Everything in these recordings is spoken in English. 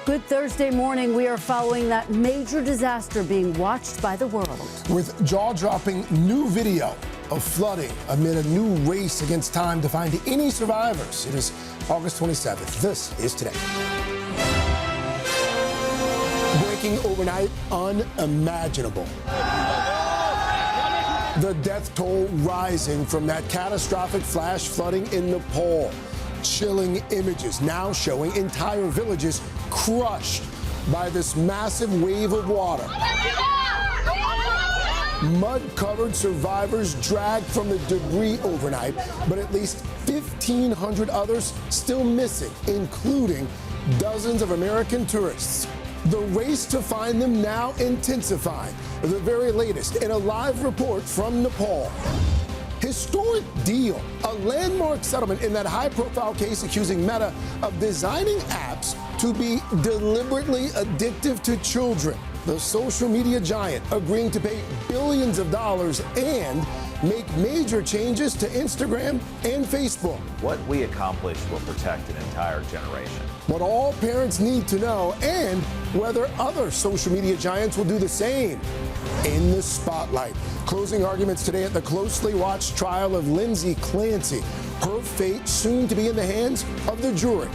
Good Thursday morning. We are following that major disaster being watched by the world. With jaw-dropping new video of flooding amid a new race against time to find any survivors. It is August 27th. This is Today. Breaking overnight, unimaginable. The death toll rising from that catastrophic flash flooding in Nepal. Chilling images now showing entire villages crushed by this massive wave of water. Mud-covered survivors dragged from the debris overnight, but at least 1,500 others still missing, including dozens of American tourists. The race to find them now intensifying. The very latest in a live report from Nepal. Historic deal, a landmark settlement in that high-profile case accusing Meta of designing apps to be deliberately addictive to children. The social media giant agreeing to pay billions of dollars and make major changes to Instagram and Facebook. What we accomplish will protect an entire generation. What all parents need to know, and whether other social media giants will do the same. In the spotlight, closing arguments today at the closely watched trial of Lindsay Clancy. Her fate soon to be in the hands of the jury.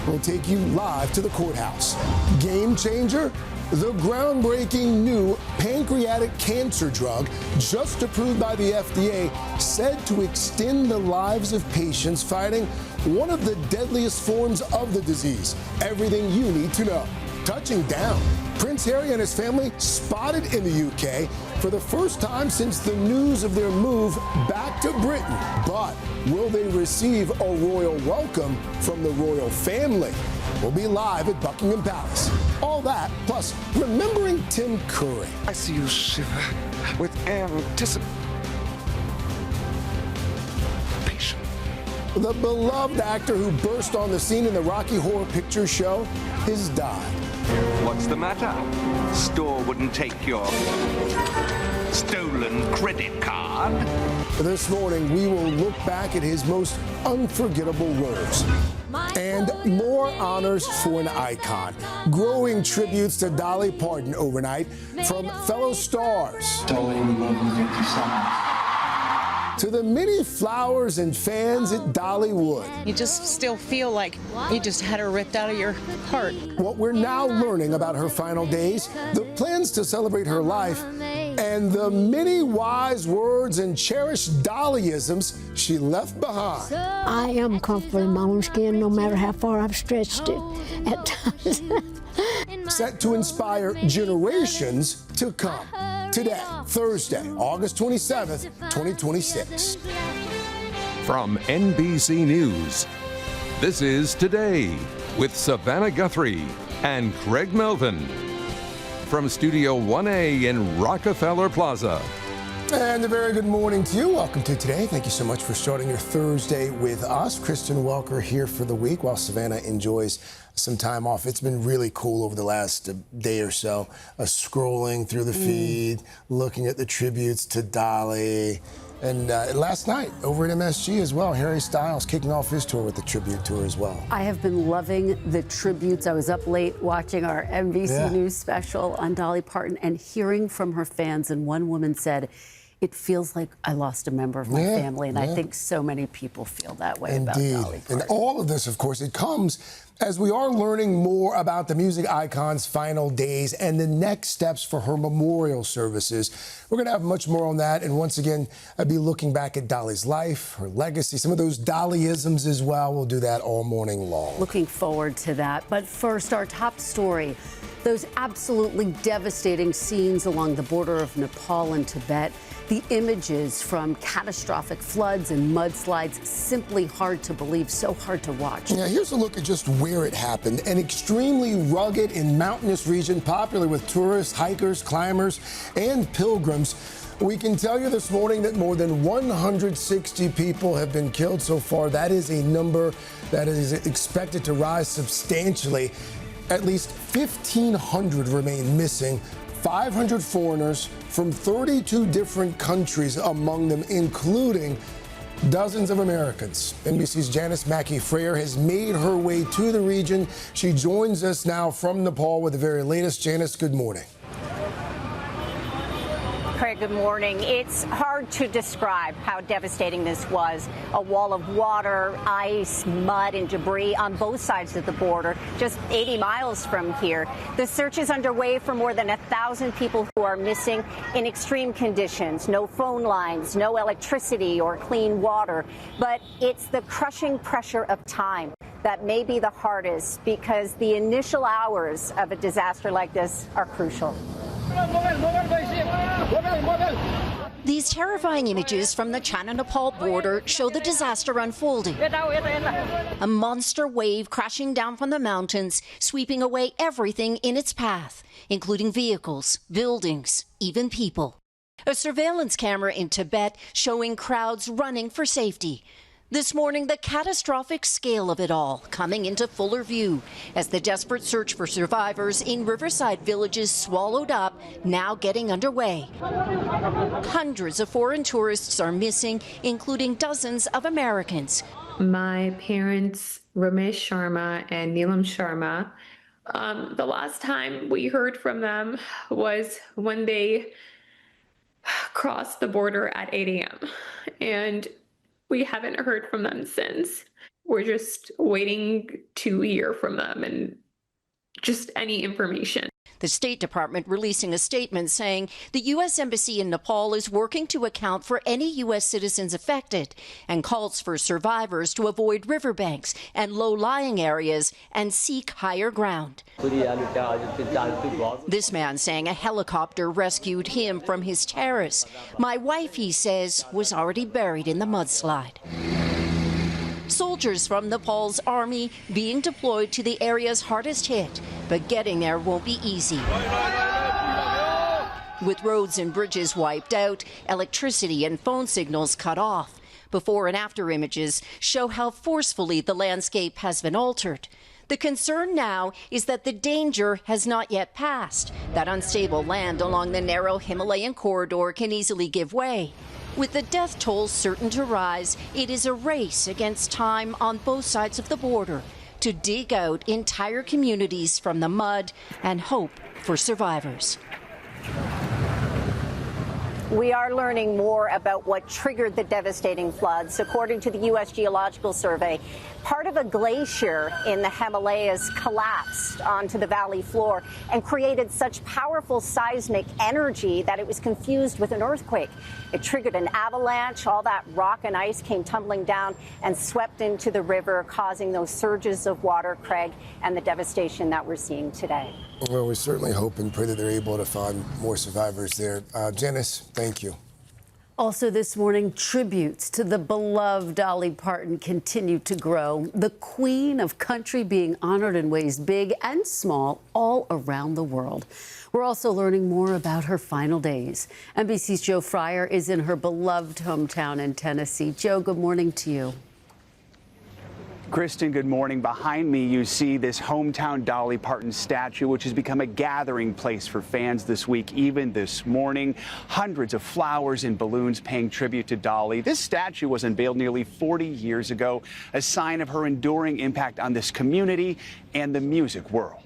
We'll take you live to the courthouse. Game changer? The groundbreaking new pancreatic cancer drug, just approved by the FDA, said to extend the lives of patients fighting one of the deadliest forms of the disease. Everything you need to know. Touching down, Prince Harry and his family spotted in the UK for the first time since the news of their move back to Britain. But will they receive a royal welcome from the royal family? We'll be live at Buckingham Palace. All that, plus remembering Tim Curry. I see you shiver with anticipation. The beloved actor who burst on the scene in the Rocky Horror Picture Show has died. What's the matter? Store wouldn't take your stolen credit card? This morning, we will look back at his most unforgettable roles. And more honors for an icon. Growing tributes to Dolly Parton overnight from fellow stars. Dolly, we love you. Thank you so much. To the many flowers and fans at Dollywood. You just still feel like you just had her ripped out of your heart. What we're now learning about her final days, the plans to celebrate her life, and the many wise words and cherished Dollyisms she left behind. I am comfortable in my own skin no matter how far I've stretched it at times. Set to inspire generations to come. Today, Thursday, August 27th, 2026. From NBC News, this is Today with Savannah Guthrie and Craig Melvin. From Studio 1A in Rockefeller Plaza. And a very good morning to you. Welcome to Today. Thank you so much for starting your Thursday with us. Kristen Welker here for the week while Savannah enjoys some time off. It's been really cool over the last day or so, scrolling through the feed, looking at the tributes to Dolly. And last night over at MSG as well, Harry Styles kicking off his tour with the tribute tour as well. I have been loving the tributes. I was up late watching our NBC News special on Dolly Parton and hearing from her fans. And one woman said, it feels like I lost a member of my family. And I think so many people feel that way about Dolly Parton. And all of this, of course, it comes as we are learning more about the music icon's final days and the next steps for her memorial services. We're going to have much more on that. And once again, I'll be looking back at Dolly's life, her legacy, some of those Dollyisms as well. We'll do that all morning long. Looking forward to that. But first, our top story. Those absolutely devastating scenes along the border of Nepal and Tibet. The images from catastrophic floods and mudslides, simply hard to believe, so hard to watch. Now, here's a look at just where it happened. An extremely rugged and mountainous region, popular with tourists, hikers, climbers, and pilgrims. We can tell you this morning that more than 160 people have been killed so far. That is a number that is expected to rise substantially. At least 1,500 remain missing. 500 foreigners from 32 different countries among them, including Dozens of Americans. NBC's Janice Mackey-Freyer has made her way to the region. She joins us now from Nepal with the very latest. Janice, good morning. Craig, good morning. It's hard to describe how devastating this was. A wall of water, ice, mud, and debris on both sides of the border, just 80 miles from here. The search is underway for more than 1,000 people who are missing in extreme conditions. No phone lines, no electricity or clean water. But it's the crushing pressure of time that may be the hardest, because the initial hours of a disaster like this are crucial. These terrifying images from the China-Nepal border show the disaster unfolding. A monster wave crashing down from the mountains, sweeping away everything in its path, including vehicles, buildings, even people. A surveillance camera in Tibet showing crowds running for safety. This morning, the catastrophic scale of it all coming into fuller view as the desperate search for survivors in riverside villages swallowed up, now getting underway. Hundreds of foreign tourists are missing, including dozens of Americans. My parents, Ramesh Sharma and Neelam Sharma, the last time we heard from them was when they crossed the border at 8 a.m. And we haven't heard from them since. We're just waiting to hear from them and just any information. The State Department releasing a statement saying the U.S. Embassy in Nepal is working to account for any U.S. citizens affected and calls for survivors to avoid riverbanks and low-lying areas and seek higher ground. This man saying a helicopter rescued him from his terrace. My wife, he says, was already buried in the mudslide. Soldiers from Nepal's army being deployed to the areas hardest hit, but getting there won't be easy. With roads and bridges wiped out, electricity and phone signals cut off. Before and after images show how forcefully the landscape has been altered. The concern now is that the danger has not yet passed. That unstable land along the narrow Himalayan corridor can easily give way. With the death toll certain to rise, it is a race against time on both sides of the border to dig out entire communities from the mud and hope for survivors. We are learning more about what triggered the devastating floods. According to the U.S. Geological Survey, part of a glacier in the Himalayas collapsed onto the valley floor and created such powerful seismic energy that it was confused with an earthquake. It triggered an avalanche. All that rock and ice came tumbling down and swept into the river, causing those surges of water, Craig, and the devastation that we're seeing today. Well, we certainly hope and pray that they're able to find more survivors there. Janice, thank you. Also this morning, tributes to the beloved Dolly Parton continue to grow. The queen of country being honored in ways big and small all around the world. We're also learning more about her final days. NBC's Joe Fryer is in her beloved hometown in Tennessee. Joe, good morning to you. Kristen, good morning. Behind me, you see this hometown Dolly Parton statue, which has become a gathering place for fans this week, even this morning. Hundreds of flowers and balloons paying tribute to Dolly. This statue was unveiled nearly 40 years ago, a sign of her enduring impact on this community and the music world.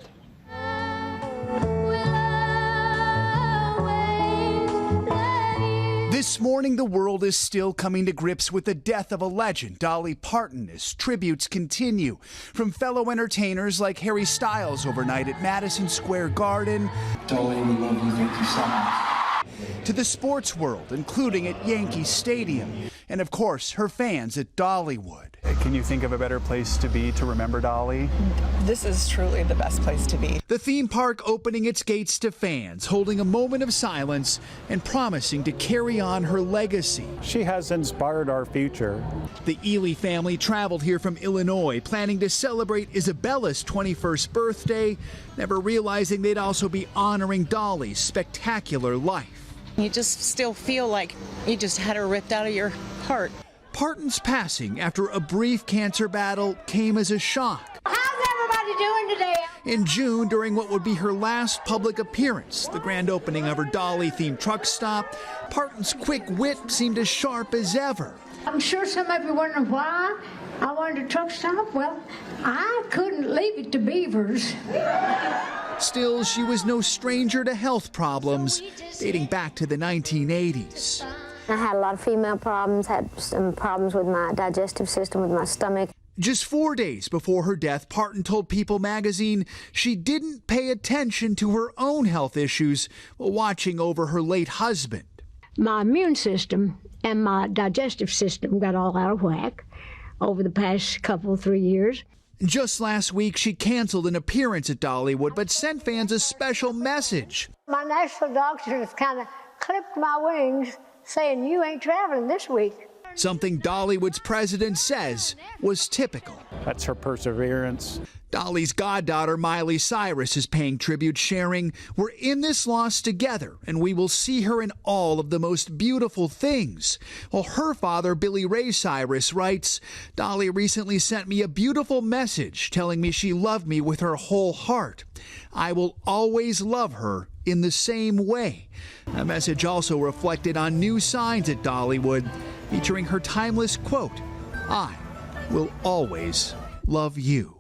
This morning, the world is still coming to grips with the death of a legend, Dolly Parton, as tributes continue. From fellow entertainers like Harry Styles overnight at Madison Square Garden. Dolly, we love you. Thank you so much. To the sports world, including at Yankee Stadium. And of course, her fans at Dollywood. Can you think of a better place to be to remember Dolly? This is truly the best place to be. The theme park opening its gates to fans, holding a moment of silence and promising to carry on her legacy. She has inspired our future. The Ely family traveled here from Illinois, planning to celebrate Isabella's 21st birthday, never realizing they'd also be honoring Dolly's spectacular life. You just still feel like you just had her ripped out of your heart. Parton's passing after a brief cancer battle came as a shock. How's everybody doing today? In June, during what would be her last public appearance, the grand opening of her Dolly-themed truck stop, Parton's quick wit seemed as sharp as ever. I'm sure some of you wondering why I wanted a truck stop. Well, I couldn't leave it to beavers. Still, she was no stranger to health problems dating back to the 1980s. I had a lot of female problems, had some problems with my digestive system, with my stomach. Just 4 days before her death, Parton told People magazine she didn't pay attention to her own health issues while watching over her late husband. My immune system and my digestive system got all out of whack over the past 3 years. Just last week, she canceled an appearance at Dollywood, but sent fans a special message. My national doctor has kind of clipped my wings, saying you ain't traveling this week. Something Dollywood's president says was typical. That's her perseverance. Dolly's goddaughter, Miley Cyrus, is paying tribute, sharing, "We're in this loss together, and we will see her in all of the most beautiful things." While her father, Billy Ray Cyrus, writes, "Dolly recently sent me a beautiful message telling me she loved me with her whole heart. I will always love her in the same way." A message also reflected on new signs at Dollywood, featuring her timeless quote, "I will always love you."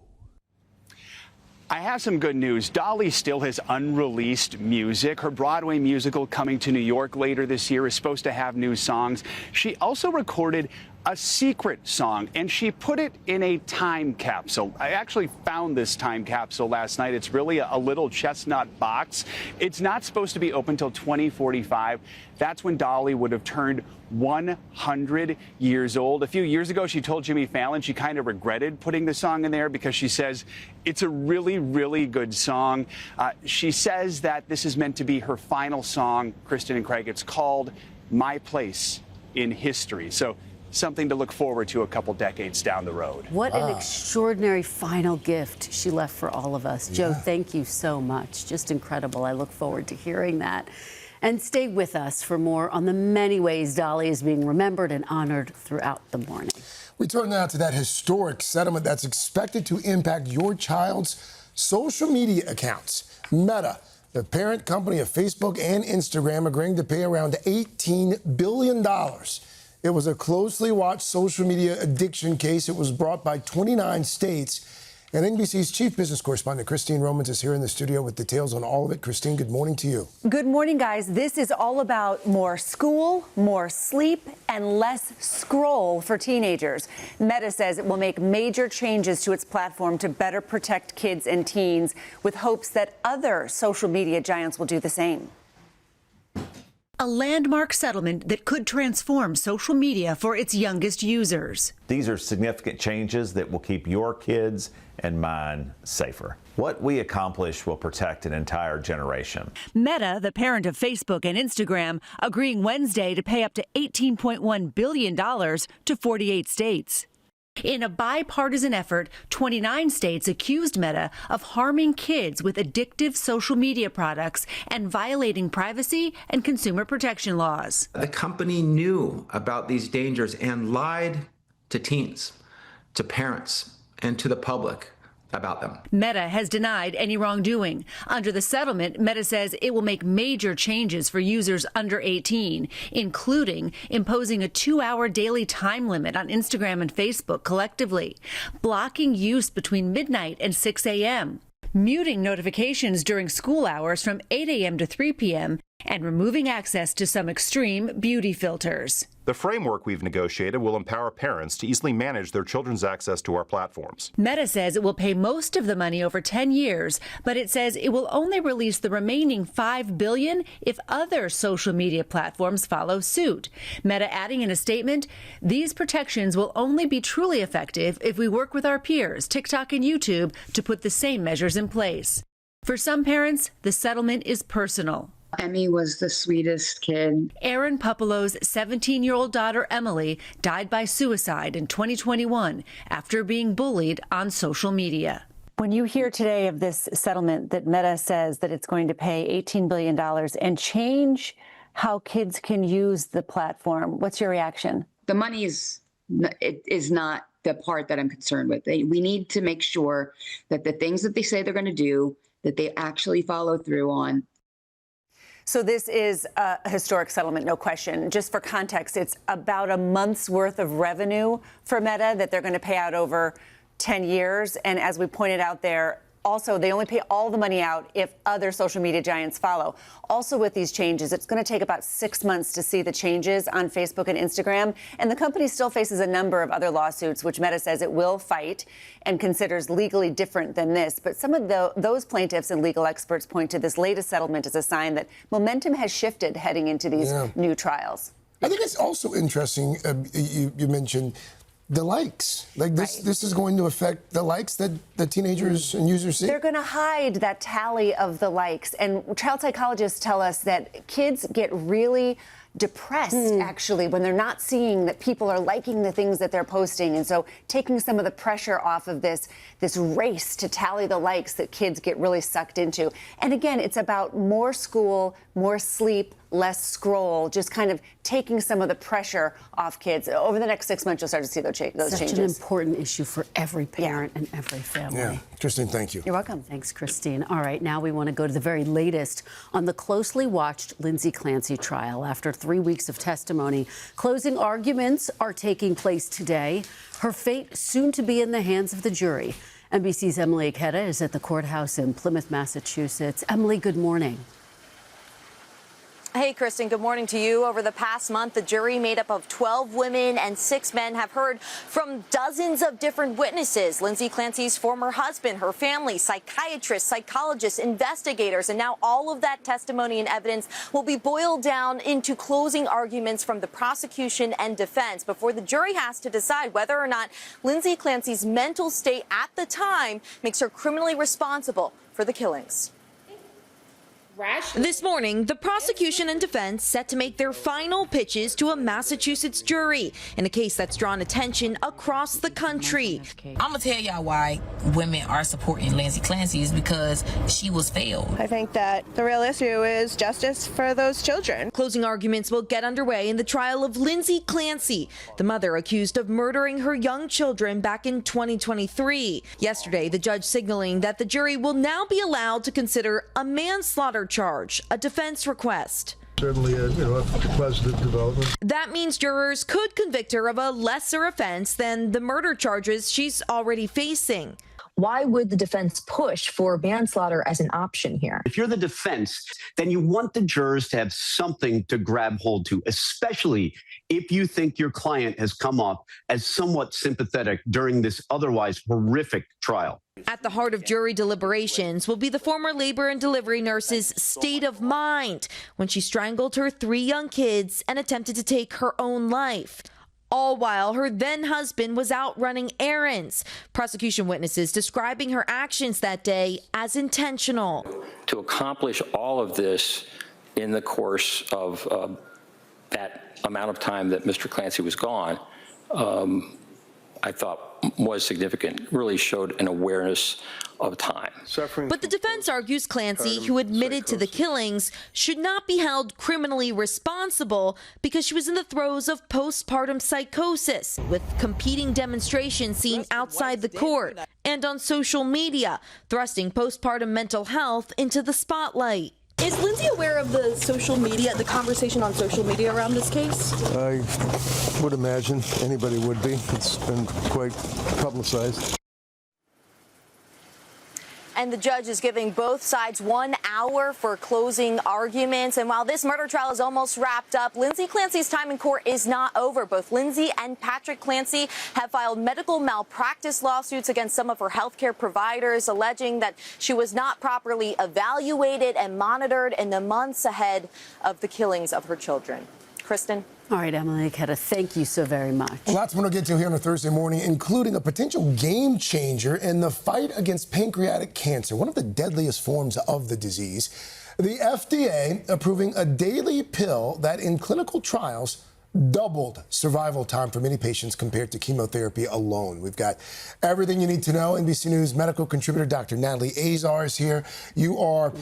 I have some good news. Dolly still has unreleased music. Her Broadway musical coming to New York later this year is supposed to have new songs. She also recorded a secret song, and she put it in a time capsule. I actually found this time capsule last night. It's really a little chestnut box. It's not supposed to be open till 2045. That's when Dolly would have turned 100 years old. A few years ago, she told Jimmy Fallon she kind of regretted putting the song in there because she says it's a really, really good song. She says that this is meant to be her final song, Kristen and Craig. It's called My Place in History. So something to look forward to a couple decades down the road. What an extraordinary final gift she left for all of us. Joe, thank you so much. Just incredible. I look forward to hearing that. And stay with us for more on the many ways Dolly is being remembered and honored throughout the morning. We turn now to that historic settlement that's expected to impact your child's social media accounts. Meta, the parent company of Facebook and Instagram, agreeing to pay around $18 billion. It was a closely watched social media addiction case. It was brought by 29 states. And NBC's chief business correspondent, Christine Romans, is here in the studio with details on all of it. Christine, good morning to you. Good morning, guys. This is all about more school, more sleep, and less scroll for teenagers. Meta says it will make major changes to its platform to better protect kids and teens, with hopes that other social media giants will do the same. A landmark settlement that could transform social media for its youngest users. These are significant changes that will keep your kids and mine safer. What we accomplish will protect an entire generation. Meta, the parent of Facebook and Instagram, agreeing Wednesday to pay up to $18.1 billion to 48 states. In a bipartisan effort, 29 states accused Meta of harming kids with addictive social media products and violating privacy and consumer protection laws. The company knew about these dangers and lied to teens, to parents, and to the public about them. Meta has denied any wrongdoing. Under the settlement, Meta says it will make major changes for users under 18, including imposing a 2-hour daily time limit on Instagram and Facebook collectively, blocking use between midnight and 6 a.m., muting notifications during school hours from 8 a.m. to 3 p.m., and removing access to some extreme beauty filters. The framework we've negotiated will empower parents to easily manage their children's access to our platforms. Meta says it will pay most of the money over 10 years, but it says it will only release the remaining $5 billion if other social media platforms follow suit. Meta adding in a statement, these protections will only be truly effective if we work with our peers, TikTok and YouTube, to put the same measures in place. For some parents, the settlement is personal. Emmy was the sweetest kid. Aaron Pupelo's 17-year-old daughter, Emily, died by suicide in 2021 after being bullied on social media. When you hear today of this settlement that Meta says that it's going to pay $18 billion and change how kids can use the platform, what's your reaction? The money is not the part that I'm concerned with. We need to make sure that the things that they say they're going to do, that they actually follow through on. So this is a historic settlement, no question. Just for context, it's about a month's worth of revenue for Meta that they're going to pay out over 10 years. And as we pointed out there, also, they only pay all the money out if other social media giants follow. Also, with these changes, it's going to take about 6 months to see the changes on Facebook and Instagram. And the company still faces a number of other lawsuits, which Meta says it will fight and considers legally different than this. But some of those plaintiffs and legal experts point to this latest settlement as a sign that momentum has shifted heading into these new trials. I think it's also interesting, you mentioned the likes. Like this is going to affect the likes that the teenagers and users see. They're going to hide that tally of the likes. And child psychologists tell us that kids get really depressed, actually, when they're not seeing that people are liking the things that they're posting. And so taking some of the pressure off of this race to tally the likes that kids get really sucked into. And again, it's about more school, more sleep, less scroll, just kind of taking some of the pressure off kids. Over the next 6 months, you'll start to see those changes. Such an important issue for every parent and every family. Yeah. Christine, thank you. You're welcome. Thanks, Christine. All right, now we want to go to the very latest on the closely watched Lindsay Clancy trial. After 3 weeks of testimony, closing arguments are taking place today. Her fate soon to be in the hands of the jury. NBC's Emily Ikeda is at the courthouse in Plymouth, Massachusetts. Emily, good morning. Hey, Kristen, good morning to you. Over the past month, the jury made up of 12 women and 6 men have heard from dozens of different witnesses. Lindsay Clancy's former husband, her family, psychiatrists, psychologists, investigators, and now all of that testimony and evidence will be boiled down into closing arguments from the prosecution and defense before the jury has to decide whether or not Lindsay Clancy's mental state at the time makes her criminally responsible for the killings. This morning, the prosecution and defense set to make their final pitches to a Massachusetts jury in a case that's drawn attention across the country. I'm going to tell y'all why women are supporting Lindsay Clancy is because she was failed. I think that the real issue is justice for those children. Closing arguments will get underway in the trial of Lindsay Clancy, the mother accused of murdering her young children back in 2023. Yesterday, the judge signaling that the jury will now be allowed to consider a manslaughter charge, a defense request. Certainly a positive development. That means jurors could convict her of a lesser offense than the murder charges she's already facing. Why would the defense push for manslaughter as an option here? If you're the defense, then you want the jurors to have something to grab hold to, especially if you think your client has come off as somewhat sympathetic during this otherwise horrific trial. At the heart of jury deliberations will be the former labor and delivery nurse's state of mind when she strangled her 3 young kids and attempted to take her own life. All while her then husband was out running errands. Prosecution witnesses describing her actions that day as intentional. To accomplish all of this in the course of that amount of time that Mr. Clancy was gone, I thought was significant, really showed an awareness of time. But the defense argues Clancy, who admitted to the killings, should not be held criminally responsible because she was in the throes of postpartum psychosis, with competing demonstrations seen outside the court and on social media, thrusting postpartum mental health into the spotlight. Is Lindsay aware of the conversation on social media around this case? I would imagine anybody would be. It's been quite publicized. And the judge is giving both sides 1 hour for closing arguments. And while this murder trial is almost wrapped up, Lindsay Clancy's time in court is not over. Both Lindsay and Patrick Clancy have filed medical malpractice lawsuits against some of her healthcare providers, alleging that she was not properly evaluated and monitored in the months ahead of the killings of her children. Kristen? All right, Emily Ikeda, thank you so very much. Lots more to get to here on a Thursday morning, including a potential game changer in the fight against pancreatic cancer, one of the deadliest forms of the disease. The FDA approving a daily pill that in clinical trials doubled survival time for many patients compared to chemotherapy alone. We've got everything you need to know. NBC News medical contributor Dr. Natalie Azar is here. You are,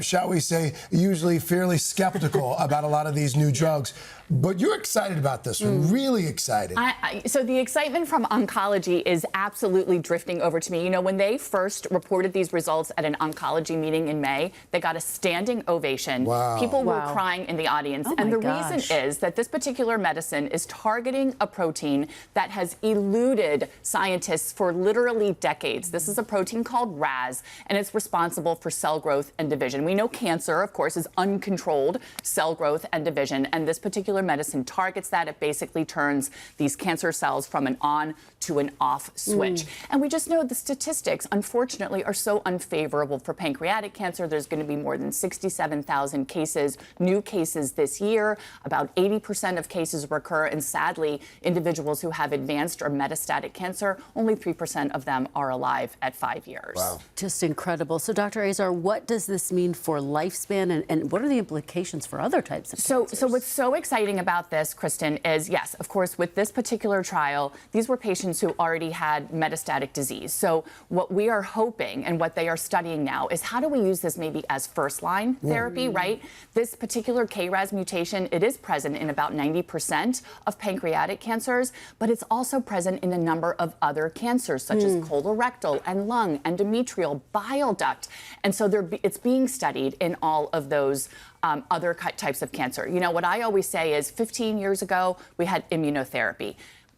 shall we say, usually fairly skeptical about a lot of these new drugs, but you're excited about this one, really excited. So the excitement from oncology is absolutely drifting over to me. You know, when they first reported these results at an oncology meeting in May, they got a standing ovation. Wow. People were crying in the audience. And the reason is that this particular medicine is targeting a protein that has eluded scientists for literally decades. This is a protein called RAS, and it's responsible for cell growth and division. We know cancer, of course, is uncontrolled cell growth and division, and this particular medicine targets that. It basically turns these cancer cells from an on to an off switch. And we just know the statistics, unfortunately, are so unfavorable for pancreatic cancer. There's going to be more than 67,000 cases, new cases this year. About 80% of cases recur, and sadly, individuals who have advanced or metastatic cancer, only 3% of them are alive at 5 years. Wow. Just incredible. So, Dr. Azar, what does this mean for lifespan, and what are the implications for other types of cancers? So what's so exciting about this, Kristen, is yes, of course, with this particular trial, these were patients who already had metastatic disease. So what we are hoping and what they are studying now is how do we use this maybe as first-line therapy, right? This particular KRAS mutation, it is present in about 90% of pancreatic cancers, but it's also present in a number of other cancers, such as colorectal and lung, endometrial, bile duct. And so it's being studied in all of those other types of cancer. You know, what I always say is 15 years ago, we had immunotherapy.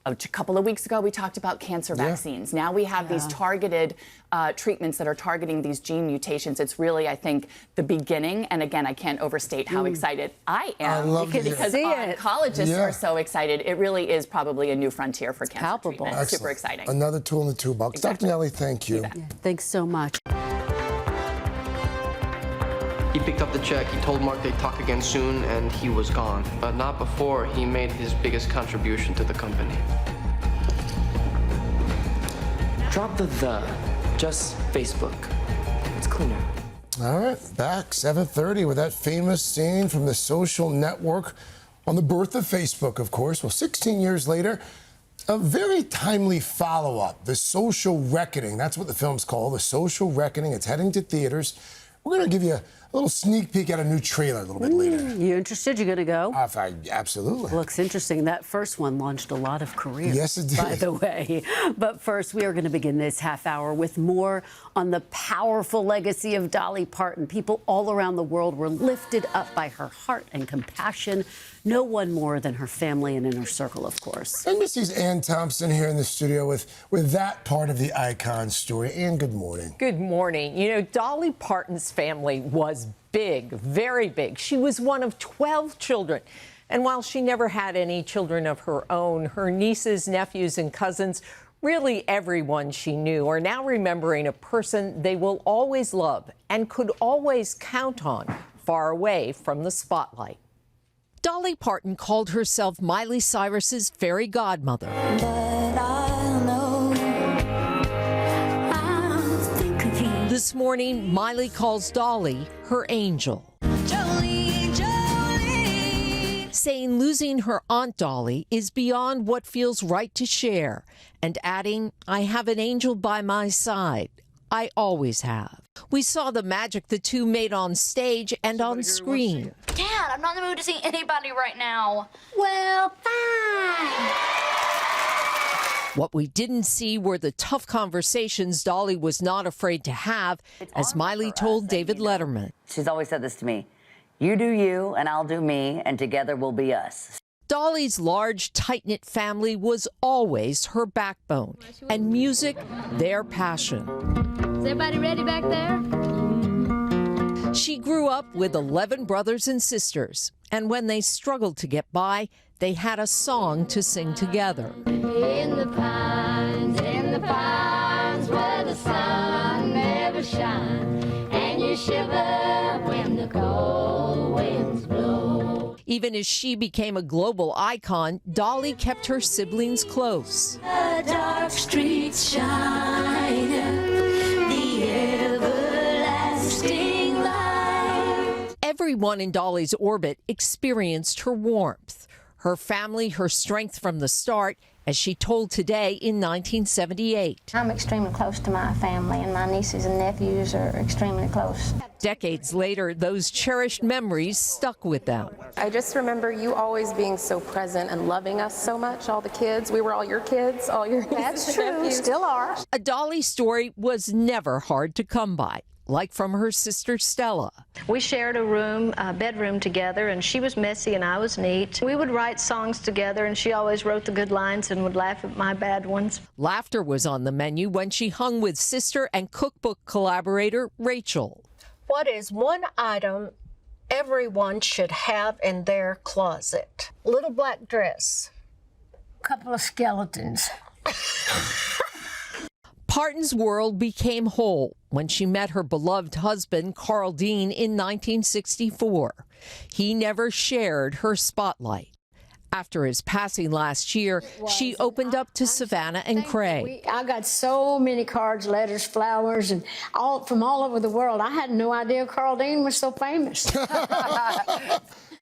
A couple of weeks ago, we talked about cancer vaccines. Now we have these targeted treatments that are targeting these gene mutations. It's really, I think, the beginning. And again, I can't overstate how excited I am because oncologists are so excited. It really is probably a new frontier for cancer treatment. Excellent. Super exciting. Another tool in the toolbox. Exactly. Dr. Nelly, thank you. Thanks so much. He picked up the check, he told Mark they'd talk again soon, and he was gone. But not before he made his biggest contribution to the company. Drop the, just Facebook. It's cleaner. All right, back 7:30 with that famous scene from The Social Network on the birth of Facebook, of course. Well, 16 years later, a very timely follow-up, The Social Reckoning. That's what the film's called, The Social Reckoning. It's heading to theaters. We're going to give you a little sneak peek at a new trailer a little bit later. You interested? You going to go? Absolutely. Looks interesting. That first one launched a lot of careers. Yes, it did. By the way. But first, we are going to begin this half hour with more on the powerful legacy of Dolly Parton. People all around the world were lifted up by her heart and compassion. No one more than her family and inner circle, of course. NBC's Ann Thompson here in the studio with that part of the icon story. Ann, good morning. Good morning. You know, Dolly Parton's family was big, very big. She was one of 12 children. And while she never had any children of her own, her nieces, nephews, and cousins, really everyone she knew, are now remembering a person they will always love and could always count on, far away from the spotlight. Dolly Parton called herself Miley Cyrus's fairy godmother. This morning, Miley calls Dolly her angel. Saying losing her Aunt Dolly is beyond what feels right to share, and adding, I have an angel by my side. I always have. We saw the magic the two made on stage and on screen. Dad, I'm not in the mood to see anybody right now. Well, fine. What we didn't see were the tough conversations Dolly was not afraid to have, as Miley told David Letterman. She's always said this to me. You do you, and I'll do me, and together we'll be us. Dolly's large, tight-knit family was always her backbone, and music, their passion. Is everybody ready back there? She grew up with 11 brothers and sisters, and when they struggled to get by, they had a song to sing together. In the pines where the sun never shines, and you shiver when the cold winds blow. Even as she became a global icon, Dolly kept her siblings close. The dark streets shine, the everlasting light. Everyone in Dolly's orbit experienced her warmth, Her family, her strength from the start, as she told Today in 1978. I'm extremely close to my family, and my nieces and nephews are extremely close. Decades later, those cherished memories stuck with them. I just remember you always being so present and loving us so much, all the kids. We were all your kids, all your That's true, still are. A Dolly story was never hard to come by, like from her sister Stella. We shared a bedroom together, and she was messy and I was neat. We would write songs together, and she always wrote the good lines and would laugh at my bad ones. Laughter was on the menu when she hung with sister and cookbook collaborator Rachel. What is one item everyone should have in their closet? Little black dress. Couple of skeletons. Parton's world became whole when she met her beloved husband, Carl Dean, in 1964. He never shared her spotlight. After his passing last year, she opened up to Savannah and Craig. I got so many cards, letters, flowers, and all from all over the world. I had no idea Carl Dean was so famous.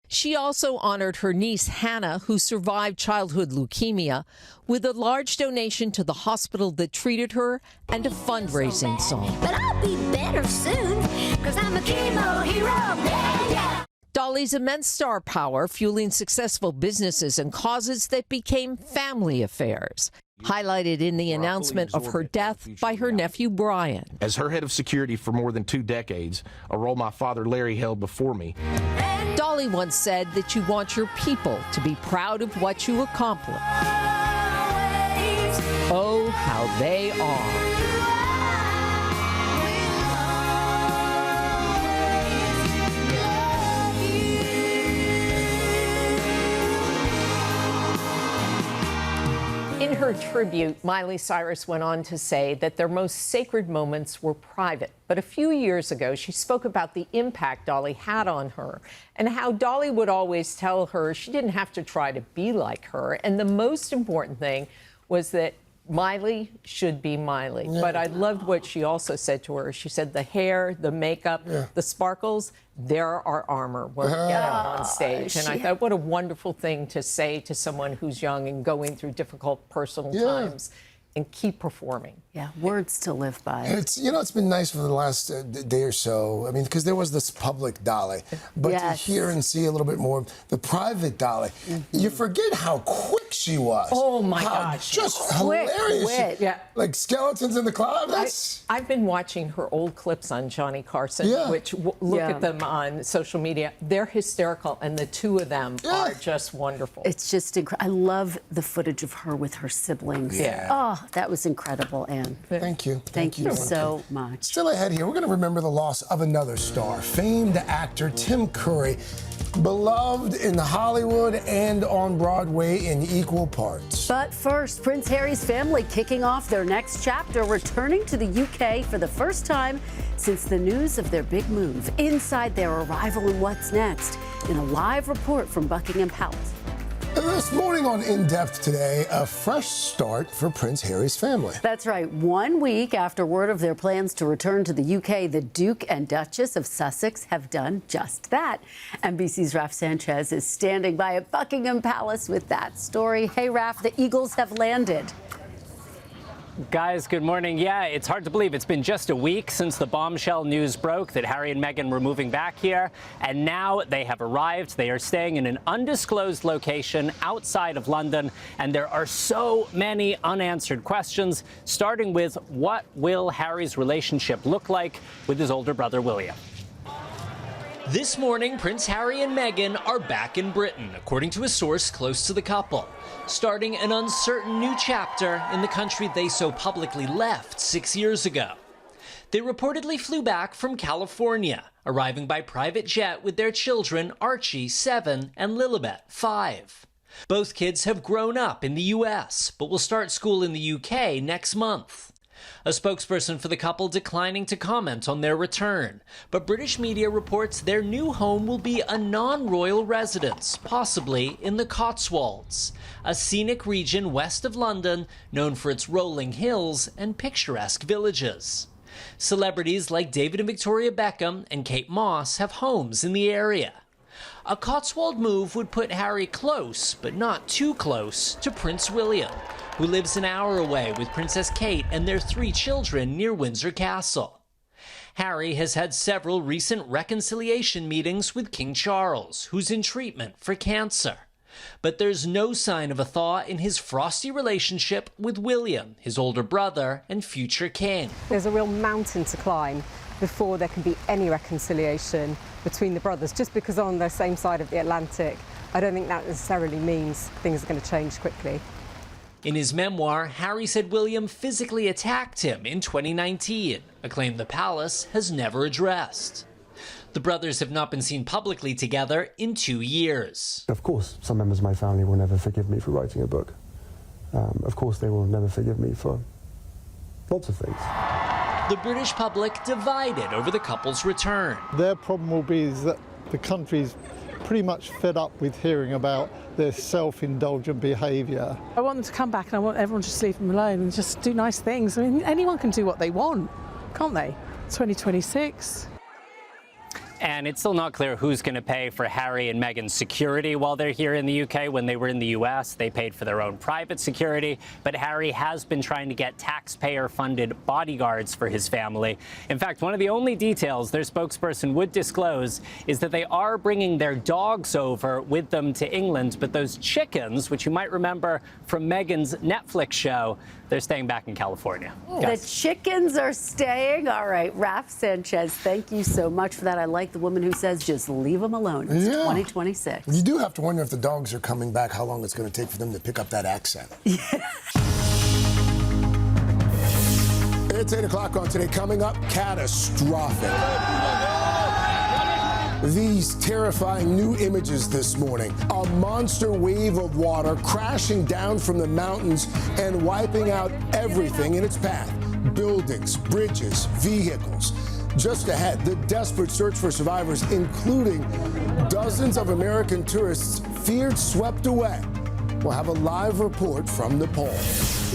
She also honored her niece, Hannah, who survived childhood leukemia, with a large donation to the hospital that treated her and a fundraising song. But I'll be better soon, because I'm a chemo hero. Yeah. Dolly's immense star power fueling successful businesses and causes that became family affairs, highlighted in the announcement of her death by her nephew Brian. As her head of security for more than 2 decades, a role my father Larry held before me. Dolly once said that you want your people to be proud of what you accomplish. Oh, how they are. In her tribute, Miley Cyrus went on to say that their most sacred moments were private. But a few years ago, she spoke about the impact Dolly had on her and how Dolly would always tell her she didn't have to try to be like her. And the most important thing was that Miley should be Miley. Yeah. But I loved what she also said to her. She said the hair, the makeup, the sparkles, they're our armor when we get out on stage. And I thought, what a wonderful thing to say to someone who's young and going through difficult personal times. And keep performing. Yeah, words to live by. It's, you know, it's been nice for the last day or so. I mean, because there was this public Dolly, but to hear and see a little bit more the private Dolly, you forget how quick she was. Oh my gosh, just hilarious. Like skeletons in the cloud. I've been watching her old clips on Johnny Carson, which look at them on social media. They're hysterical, and the two of them are just wonderful. It's just incredible. I love the footage of her with her siblings. Oh, that was incredible, Anne. Thank you. Thank you so much. Still ahead here, we're going to remember the loss of another star, famed actor Tim Curry, beloved in Hollywood and on Broadway in equal parts. But first, Prince Harry's family kicking off their next chapter, returning to the UK for the first time since the news of their big move. Inside their arrival and what's next in a live report from Buckingham Palace. This morning on In Depth today, a fresh start for Prince Harry's family. That's right. 1 week after word of their plans to return to the UK, the Duke and Duchess of Sussex have done just that. NBC's Raf Sanchez is standing by at Buckingham Palace with that story. Hey, Raf, the Eagles have landed. Guys, good morning. Yeah, it's hard to believe it's been just a week since the bombshell news broke that Harry and Meghan were moving back here, and now they have arrived. They are staying in an undisclosed location outside of London, and there are so many unanswered questions, starting with what will Harry's relationship look like with his older brother, William? This morning, Prince Harry and Meghan are back in Britain, according to a source close to the couple, starting an uncertain new chapter in the country they so publicly left 6 years ago. They reportedly flew back from California, arriving by private jet with their children Archie, 7, and Lilibet, 5. Both kids have grown up in the US, but will start school in the UK next month. A spokesperson for the couple declining to comment on their return, but British media reports their new home will be a non-royal residence, possibly in the Cotswolds, a scenic region west of London known for its rolling hills and picturesque villages. Celebrities like David and Victoria Beckham and Kate Moss have homes in the area. A Cotswold move would put Harry close, but not too close, to Prince William, who lives an hour away with Princess Kate and their 3 children near Windsor Castle. Harry has had several recent reconciliation meetings with King Charles, who's in treatment for cancer. But there's no sign of a thaw in his frosty relationship with William, his older brother and future king. There's a real mountain to climb before there can be any reconciliation between the brothers. Just because they're on the same side of the Atlantic, I don't think that necessarily means things are going to change quickly. In his memoir, Harry said William physically attacked him in 2019, a claim the palace has never addressed. The brothers have not been seen publicly together in 2 years. Of course, some members of my family will never forgive me for writing a book. Of course, they will never forgive me for lots of things. The British public divided over the couple's return. Their problem will be is that the country's pretty much fed up with hearing about their self-indulgent behaviour. I want them to come back and I want everyone to just leave them alone and just do nice things. I mean, anyone can do what they want, can't they? 2026. And it's still not clear who's going to pay for Harry and Meghan's security while they're here in the UK. When they were in the US, they paid for their own private security. But Harry has been trying to get taxpayer-funded bodyguards for his family. In fact, one of the only details their spokesperson would disclose is that they are bringing their dogs over with them to England. But those chickens, which you might remember from Meghan's Netflix show, they're staying back in California. The chickens are staying. All right, Raph Sanchez, thank you so much for that. I like the woman who says just leave them alone. It's 2026. You do have to wonder if the dogs are coming back, how long it's going to take for them to pick up that accent. It's 8 o'clock on Today. Coming up, catastrophic. These terrifying new images this morning. A monster wave of water crashing down from the mountains and wiping out everything in its path. Buildings, bridges, vehicles. Just ahead, the desperate search for survivors, including dozens of American tourists feared swept away. We'll have a live report from Nepal.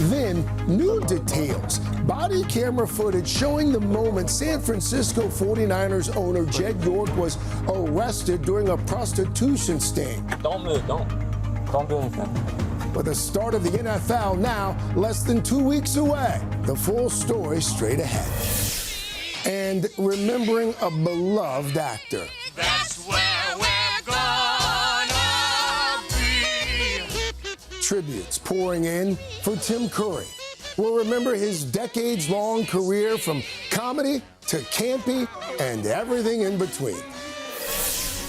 Then, new details. Body camera footage showing the moment San Francisco 49ers owner Jed York was arrested during a prostitution sting. Don't move, don't do anything. With the start of the NFL now less than 2 weeks away. The full story straight ahead. And remembering a beloved actor. That's where we're gonna be. Tributes pouring in for Tim Curry. We'll remember his decades-long career from comedy to campy and everything in between.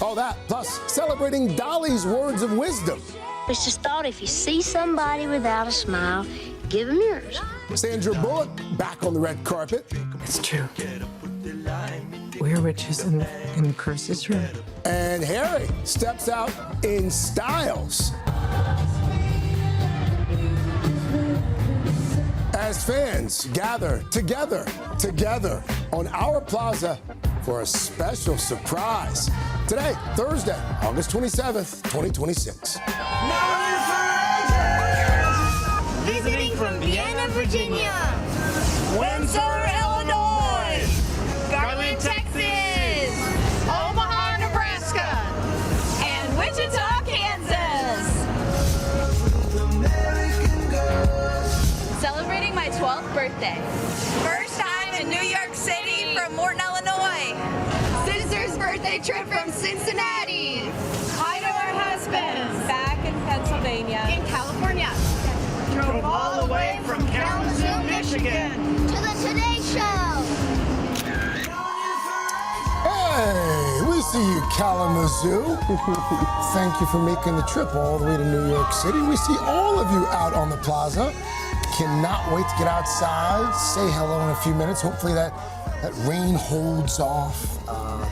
All that, plus celebrating Dolly's words of wisdom. It's just thought if you see somebody without a smile, give them yours. Sandra Bullock back on the red carpet. It's true. We're witches in the curse's room. And Harry steps out in styles. As fans gather together on our plaza for a special surprise. Today, Thursday, August 27th, 2026. Visiting from Vienna, Virginia, Windsor, Illinois, Garland, Texas, Omaha, Nebraska, and Wichita, Kansas. Celebrating my 12th birthday. First time in New York City from Morton, Illinois. Sister's birthday trip from Cincinnati. Hi to our husbands. Back in Pennsylvania. In California. Drove all the way from Kalamazoo, Michigan. To the Today Show. Hey, we see you, Kalamazoo. Thank you for making the trip all the way to New York City. We see all of you out on the plaza. Cannot wait to get outside, say hello in a few minutes. Hopefully that rain holds off.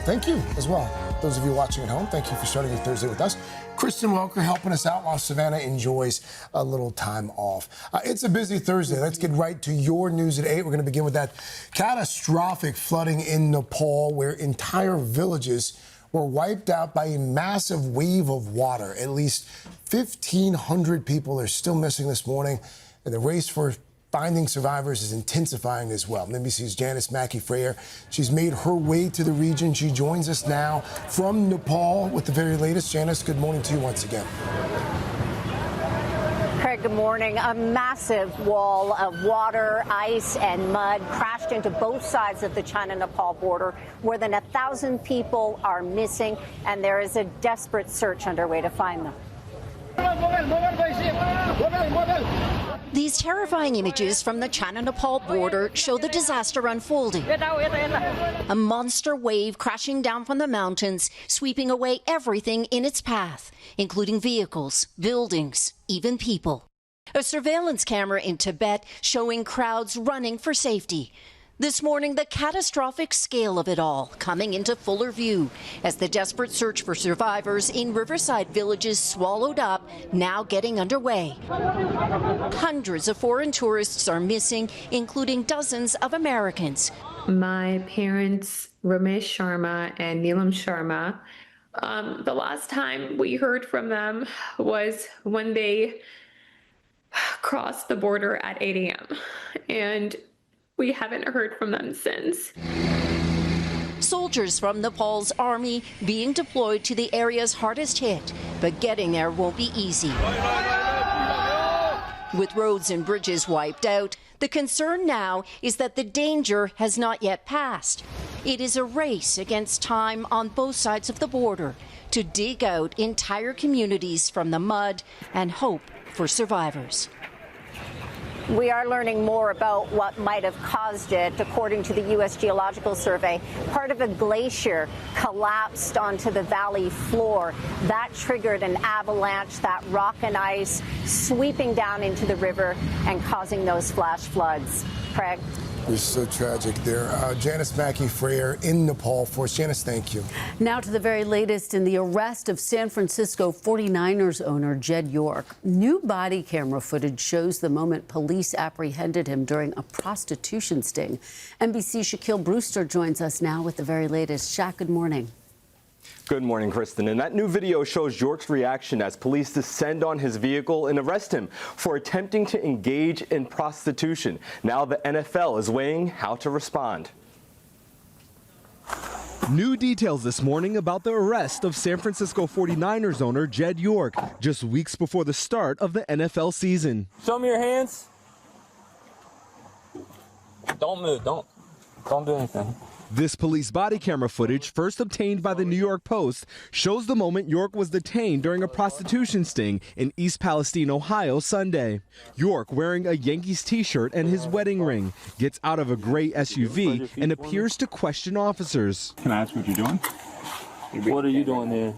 Thank you as well. Those of you watching at home, thank you for starting your Thursday with us. Kristen Welker helping us out while Savannah enjoys a little time off. It's a busy Thursday. Let's get right to your news at 8. We're going to begin with that catastrophic flooding in Nepal where entire villages were wiped out by a massive wave of water. At least 1,500 people are still missing this morning. And the race for finding survivors is intensifying as well. NBC's Janice Mackey-Freyer, she's made her way to the region. She joins us now from Nepal with the very latest. Janice, good morning to you once again. Craig, good morning. A massive wall of water, ice, and mud crashed into both sides of the China-Nepal border. More than 1,000 people are missing, and there is a desperate search underway to find them. These terrifying images from the China-Nepal border show the disaster unfolding. A monster wave crashing down from the mountains, sweeping away everything in its path, including vehicles, buildings, even people. A surveillance camera in Tibet showing crowds running for safety. This morning, the catastrophic scale of it all coming into fuller view as the desperate search for survivors in riverside villages swallowed up, now getting underway. Hundreds of foreign tourists are missing, including dozens of Americans. My parents, Ramesh Sharma and Neelam Sharma, the last time we heard from them was when they crossed the border at 8 a.m. And we haven't heard from them since. Soldiers from Nepal's army being deployed to the areas hardest hit, but getting there won't be easy. With roads and bridges wiped out, the concern now is that the danger has not yet passed. It is a race against time on both sides of the border to dig out entire communities from the mud and hope for survivors. We are learning more about what might have caused it. According to the U.S. Geological Survey, part of a glacier collapsed onto the valley floor. That triggered an avalanche, that rock and ice sweeping down into the river and causing those flash floods. Craig? It's so tragic there. Janice Mackey-Freyer in Nepal for us. Janice, thank you. Now to the very latest in the arrest of San Francisco 49ers owner Jed York. New body camera footage shows the moment police apprehended him during a prostitution sting. NBC's Shaquille Brewster joins us now with the very latest. Shaq, good morning. Good morning, Kristen. And that new video shows York's reaction as police descend on his vehicle and arrest him for attempting to engage in prostitution. Now the NFL is weighing how to respond. New details this morning about the arrest of San Francisco 49ers owner Jed York, just weeks before the start of the NFL season. Show me your hands. Don't move. Don't do anything. This police body camera footage, first obtained by the New York Post, shows the moment York was detained during a prostitution sting in East Palestine, Ohio, Sunday. York, wearing a Yankees t-shirt and his wedding ring, gets out of a gray SUV and appears to question officers. Can I ask what you're doing? What are you doing there?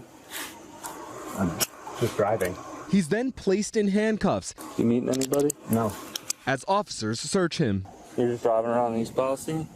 I'm just driving. He's then placed in handcuffs. You meeting anybody? No. As officers search him. You're just driving around East Palestine?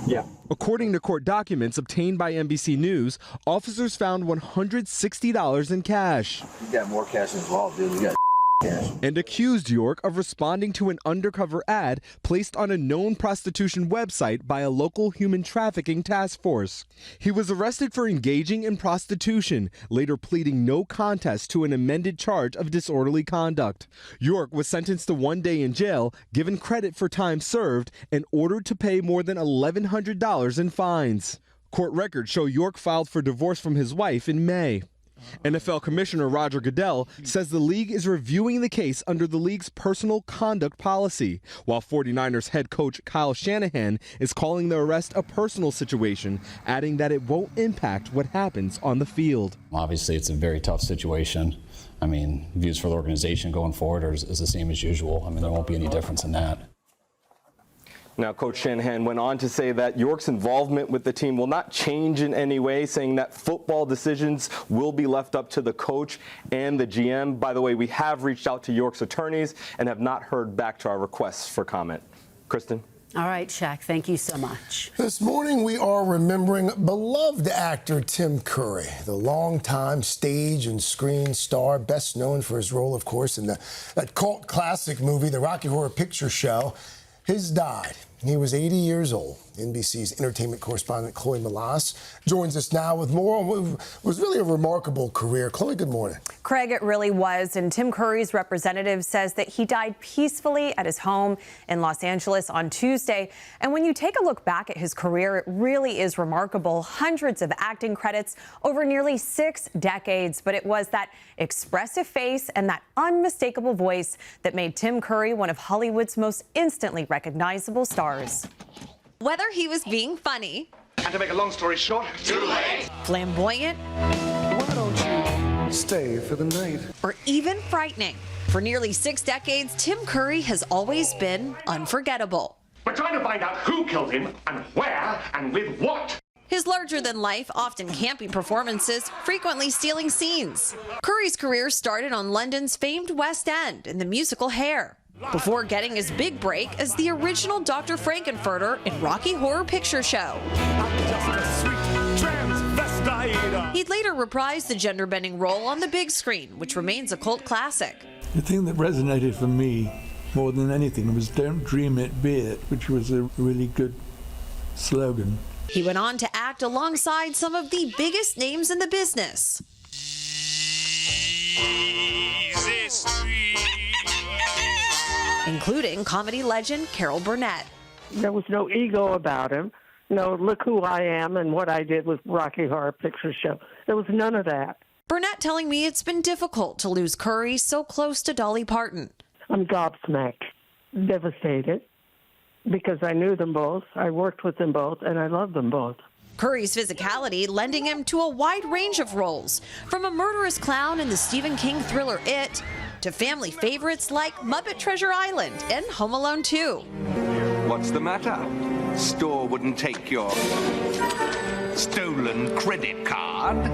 Yeah. According to court documents obtained by NBC News, officers found $160 in cash. You got more cash involved, dude. You got cash. And accused York of responding to an undercover ad placed on a known prostitution website by a local human trafficking task force. He was arrested for engaging in prostitution, later pleading no contest to an amended charge of disorderly conduct. York was sentenced to 1 day in jail, given credit for time served, and ordered to pay more than $1,100 in fines. Court records show York filed for divorce from his wife in May. NFL Commissioner Roger Goodell says the league is reviewing the case under the league's personal conduct policy, while 49ers head coach Kyle Shanahan is calling the arrest a personal situation, adding that it won't impact what happens on the field. Obviously, it's a very tough situation. I mean, views for the organization going forward is the same as usual. I mean, there won't be any difference in that. Now, Coach Shanahan went on to say that York's involvement with the team will not change in any way, saying that football decisions will be left up to the coach and the GM. By the way, we have reached out to York's attorneys and have not heard back to our requests for comment. Kristen? All right, Shaq, thank you so much. This morning, we are remembering beloved actor Tim Curry, the longtime stage and screen star, best known for his role, of course, in that cult classic movie, The Rocky Horror Picture Show. Has died. He was 80 years old. NBC's entertainment correspondent Chloe Melas joins us now with more on what was really a remarkable career. Chloe, good morning. Craig, it really was. And Tim Curry's representative says that he died peacefully at his home in Los Angeles on Tuesday. And when you take a look back at his career, it really is remarkable. Hundreds of acting credits over nearly 6 decades. But it was that expressive face and that unmistakable voice that made Tim Curry one of Hollywood's most instantly recognizable stars. Whether he was being funny, and to make a long story short, too late, flamboyant, why don't you stay for the night, or even frightening, for nearly 6 decades, Tim Curry has always been unforgettable. We're trying to find out who killed him and where and with what. His larger-than-life, often campy performances frequently stealing scenes. Curry's career started on London's famed West End in the musical Hair, before getting his big break as the original Dr. Frankenfurter in Rocky Horror Picture Show. He'd later reprise the gender-bending role on the big screen, which remains a cult classic. The thing that resonated for me more than anything was "Don't Dream It, Be It," which was a really good slogan. He went on to act alongside some of the biggest names in the business, including comedy legend Carol Burnett. There was no ego about him. No, look who I am and what I did with Rocky Horror Picture Show. There was none of that. Burnett telling me it's been difficult to lose Curry so close to Dolly Parton. I'm gobsmacked, devastated, because I knew them both, I worked with them both, and I love them both. Curry's physicality lending him to a wide range of roles, from a murderous clown in the Stephen King thriller It, to family favorites like Muppet Treasure Island and Home Alone 2. What's the matter? Store wouldn't take your stolen credit card?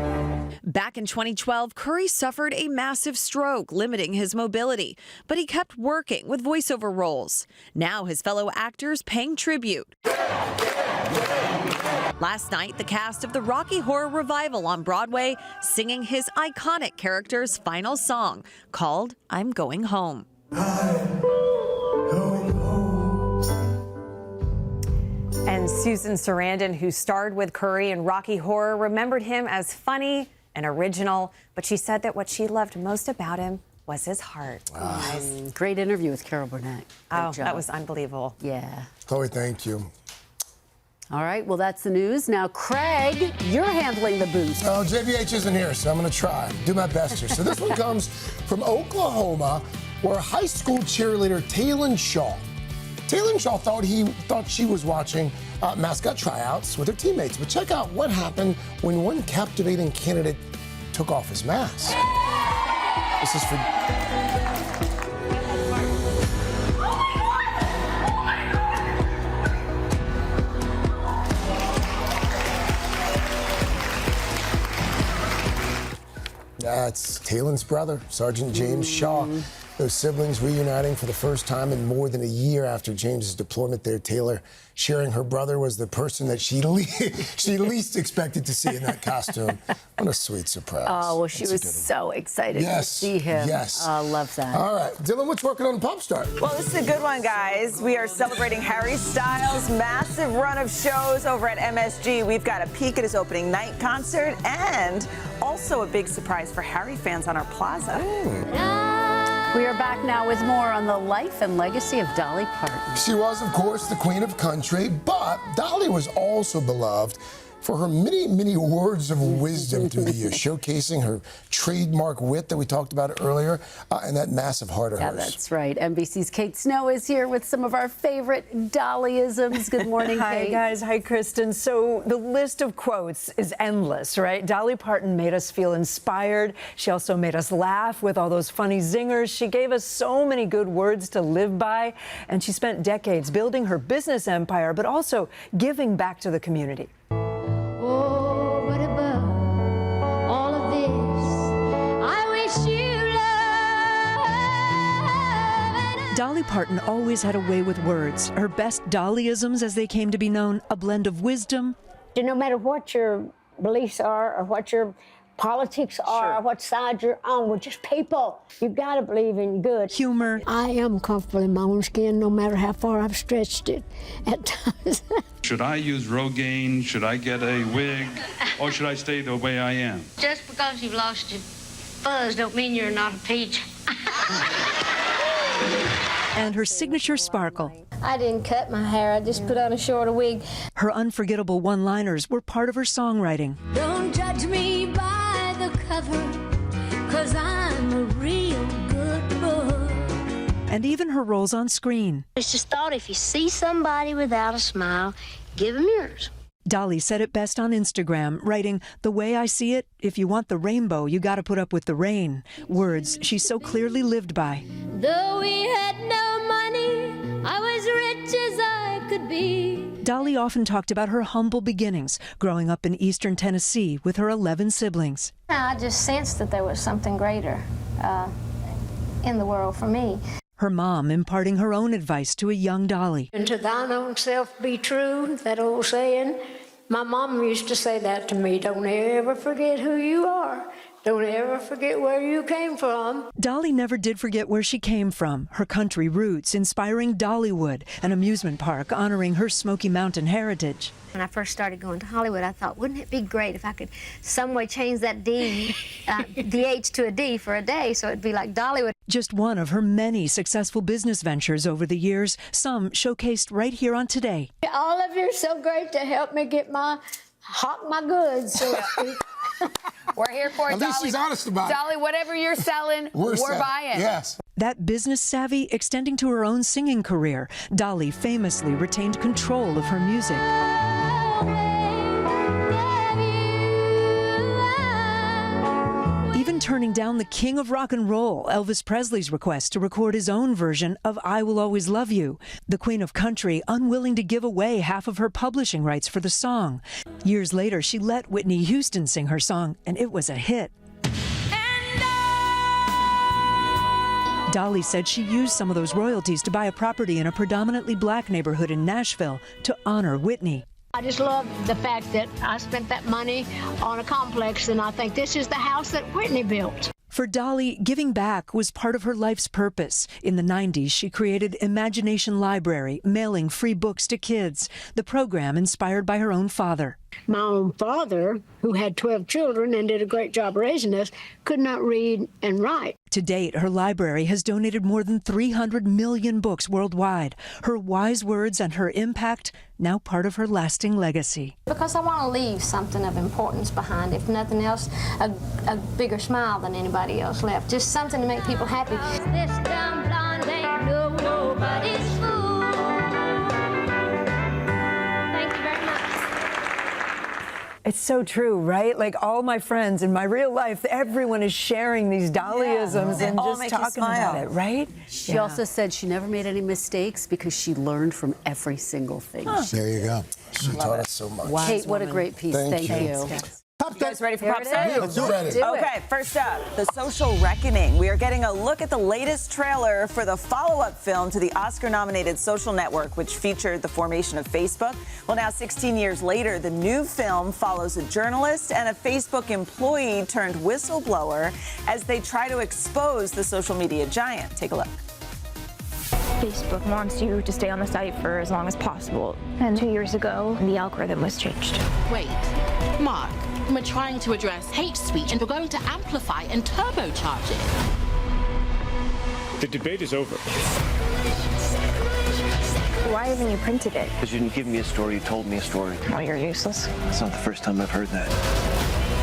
Back in 2012, Curry suffered a massive stroke, limiting his mobility, but he kept working with voiceover roles. Now his fellow actors paying tribute. Last night, the cast of the Rocky Horror Revival on Broadway singing his iconic character's final song, called I'm Going Home. And Susan Sarandon, who starred with Curry in Rocky Horror, remembered him as funny and original, but she said that what she loved most about him was his heart. Wow. Nice. Great interview with Carol Burnett. Oh, that was unbelievable. Yeah. Chloe, thank you. All right, well, that's the news. Now, Craig, you're handling the boost. Oh, JBH isn't here, so I'm going to try. Do my best here. So this one comes from Oklahoma, where high school cheerleader Taylon Shaw thought she was watching mascot tryouts with her teammates. But check out what happened when one captivating candidate took off his mask. This is for... That's Taylon's brother, Sergeant James Shaw. Those siblings reuniting for the first time in more than a year after James's deployment there. Taylor sharing her brother was the person that she least expected to see in that costume. What a sweet surprise. Oh, well, she was so excited to see him. Yes. Love that. All right. Dylan, what's working on Pop Star? Well, this is a good one, guys. We are celebrating Harry Styles' massive run of shows over at MSG. We've got a peek at his opening night concert and also a big surprise for Harry fans on our plaza. We are back now with more on the life and legacy of Dolly Parton. She was, of course, the queen of country, but Dolly was also beloved for her many, many words of wisdom through the years, showcasing her trademark wit that we talked about earlier, and that massive heart of hers. Yeah, that's right. NBC's Kate Snow is here with some of our favorite Dollyisms. Good morning, Hi, Kate. guys. Hi, Kristen. So the list of quotes is endless, right? Dolly Parton made us feel inspired. She also made us laugh with all those funny zingers. She gave us so many good words to live by, and she spent decades building her business empire, but also giving back to the community. Oh, but above all of this, I wish you love. Dolly Parton always had a way with words. Her best Dollyisms, as they came to be known, a blend of wisdom. No matter what your beliefs are or what your politics are, what side you're on. We're just people. You got to believe in good. Humor. I am comfortable in my own skin, no matter how far I've stretched it at times. Should I use Rogaine? Should I get a wig? Or should I stay the way I am? Just because you've lost your fuzz don't mean you're not a peach. And her signature sparkle. I didn't cut my hair. I just put on a shorter wig. Her unforgettable one-liners were part of her songwriting. Don't judge me by the cover, 'cause I'm a real good book. And even her roles on screen. It's just thought if you see somebody without a smile, give them yours. Dolly said it best on Instagram, writing, "The way I see it, if you want the rainbow, you got to put up with the rain." Words she so clearly lived by. Though we had no money, I was rich as I could be. Dolly often talked about her humble beginnings, growing up in eastern Tennessee with her 11 siblings. I just sensed that there was something greater in the world for me. Her mom imparting her own advice to a young Dolly. And to thine own self be true, that old saying. My mom used to say that to me. Don't ever forget who you are. Don't ever forget where you came from. Dolly never did forget where she came from, her country roots, inspiring Dollywood, an amusement park honoring her Smoky Mountain heritage. When I first started going to Hollywood, I thought, wouldn't it be great if I could some way change that D, DH to a D for a day, so it'd be like Dollywood. Just one of her many successful business ventures over the years, some showcased right here on Today. All of you are so great to help me get my goods, so to speak. We're here for it, At least Dolly. she's honest about it. Dolly, whatever you're selling, we're buying. Yes. That business savvy extending to her own singing career, Dolly famously retained control of her music. Even turning down the king of rock and roll, Elvis Presley's request to record his own version of I Will Always Love You. The queen of country unwilling to give away half of her publishing rights for the song. Years later, she let Whitney Houston sing her song, and it was a hit. Dolly said she used some of those royalties to buy a property in a predominantly black neighborhood in Nashville to honor Whitney. I just love the fact that I spent that money on a complex, and I think this is the house that Whitney built. For Dolly, giving back was part of her life's purpose. In the 90s, she created Imagination Library, mailing free books to kids, the program inspired by her own father. My own father, who had 12 children and did a great job raising us, could not read and write. To date, her library has donated more than 300 million books worldwide. Her wise words and her impact, now part of her lasting legacy. Because I want to leave something of importance behind, if nothing else, a bigger smile than anybody else left. Just something to make people happy. This dumb blonde ain't nobody's fool. Thank you very much. It's so true, right? Like all my friends in my real life, everyone is sharing these Dollyisms and all just make you talking smile. about it, right? She also said she never made any mistakes because she learned from every single thing. There you go. She taught us so much. Kate, what a great piece. Thank you. You guys ready for Here Pop it Set? is. Let's do it. Okay, first up, The Social Reckoning. We are getting a look at the latest trailer for the follow-up film to the Oscar-nominated Social Network, which featured the formation of Facebook. Well, now 16 years later, the new film follows a journalist and a Facebook employee turned whistleblower as they try to expose the social media giant. Take a look. Facebook wants you to stay on the site for as long as possible. And 2 years ago, the algorithm was changed. Wait, Mark, we're trying to address hate speech and we're going to amplify and turbocharge it. The debate is over. Why haven't you printed it? Because you didn't give me a story, you told me a story. Oh, you're useless. It's not the first time I've heard that.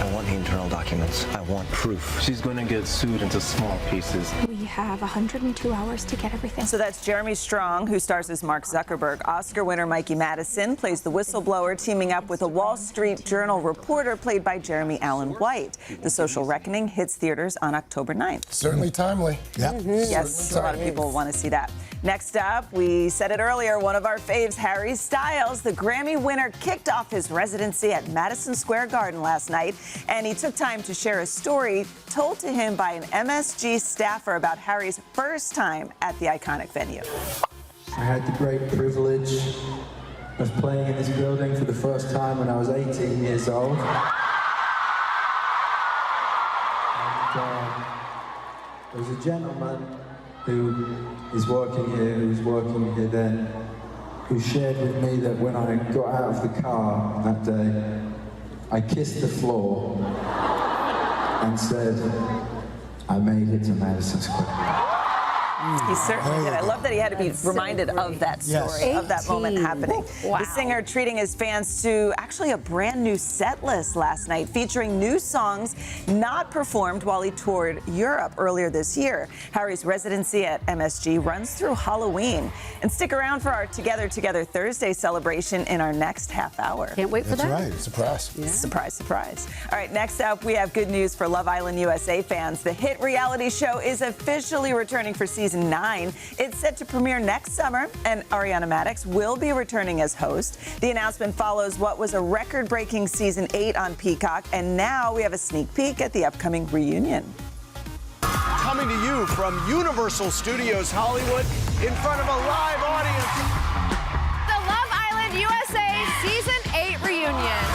I want the internal documents. I want proof. She's going to get sued into small pieces. We have 102 hours to get everything. So that's Jeremy Strong, who stars as Mark Zuckerberg. Oscar winner Mikey Madison plays the whistleblower, teaming up with a Wall Street Journal reporter played by Jeremy Allen White. The Social Reckoning hits theaters on October 9th. Certainly timely. Yep. Yes, a lot of people want to see that. Next up, we said it earlier, one of our faves, Harry Styles, the Grammy winner, kicked off his residency at Madison Square Garden last night, and he took time to share a story told to him by an MSG staffer about Harry's first time at the iconic venue. I had the great privilege of playing in this building for the first time when I was 18 years old. there was a gentleman who is working here, who's working here then, who shared with me that when I got out of the car that day, I kissed the floor and said, I made it to Madison Square. He certainly did. I love that he had to be reminded of that story, of that moment happening. Wow. The singer treating his fans to actually a brand new set list last night, featuring new songs not performed while he toured Europe earlier this year. Harry's residency at MSG runs through Halloween. And stick around for our Together Thursday celebration in our next half hour. Can't wait for that. That's right. Surprise. Yeah. Surprise, surprise. All right, next up, we have good news for Love Island USA fans. The hit reality show is officially returning for season 9. It's set to premiere next summer, and Ariana Madix will be returning as host. The announcement follows what was a record-breaking season 8 on Peacock, and now we have a sneak peek at the upcoming reunion. Coming to you from Universal Studios Hollywood in front of a live audience. The Love Island USA Season 8 reunion.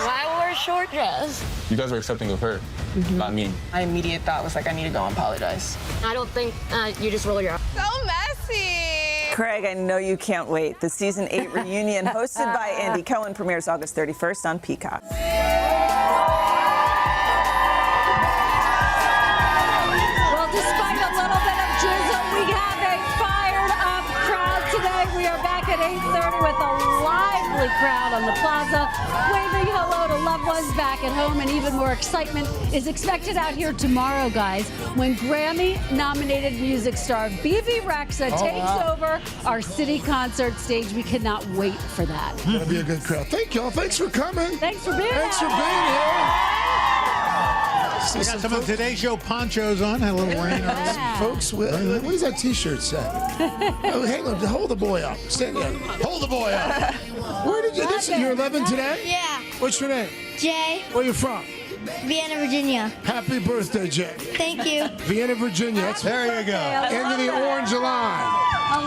Why wear a short dress? You guys were accepting of her, not me. My immediate thought was like, I need to go and apologize. I don't think you just roll your eyes. So messy. Craig, I know you can't wait. The season 8 reunion, hosted by Andy Cohen, premieres August 31st on Peacock. Well, despite a little bit of drizzle, we have a fired-up crowd today. We are back at 8:30 with a lively crowd on the plaza, waving hello to loved ones back at home, and even more excitement is expected out here tomorrow, guys, when Grammy-nominated music star BB Rexa takes over our city concert stage. We cannot wait for that. It's gonna be a good crowd. Thank y'all. Thanks for coming. Thanks for being Thanks here. for being here. We got some of Today's Show ponchos on. Had a little rain. Folks, what does that T-shirt say? Oh, hang on, hold the boy up. Stand there. Hold the boy up. Where did you? You're 11 today? Yeah. What's your name? Jay, Where you from? Vienna, Virginia. Happy birthday, Jay. Thank you. Vienna, Virginia. There you go. End of the orange line.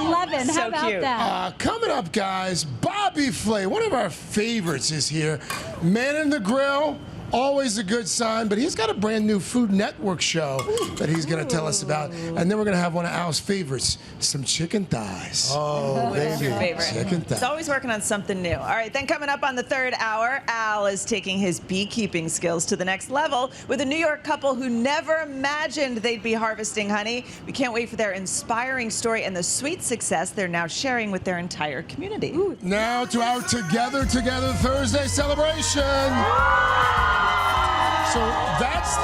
11, how about that? Coming up, guys, Bobby Flay, one of our favorites, is here. Man in the Grill. Always a good sign, but he's got a brand new Food Network show that he's going to tell us about. And then we're going to have one of Al's favorites, some chicken thighs. Oh, that's your favorite. Chicken thighs. He's always working on something new. All right, then coming up on the third hour, Al is taking his beekeeping skills to the next level with a New York couple who never imagined they'd be harvesting honey. We can't wait for their inspiring story and the sweet success they're now sharing with their entire community. Now to our Together Thursday celebration. So that's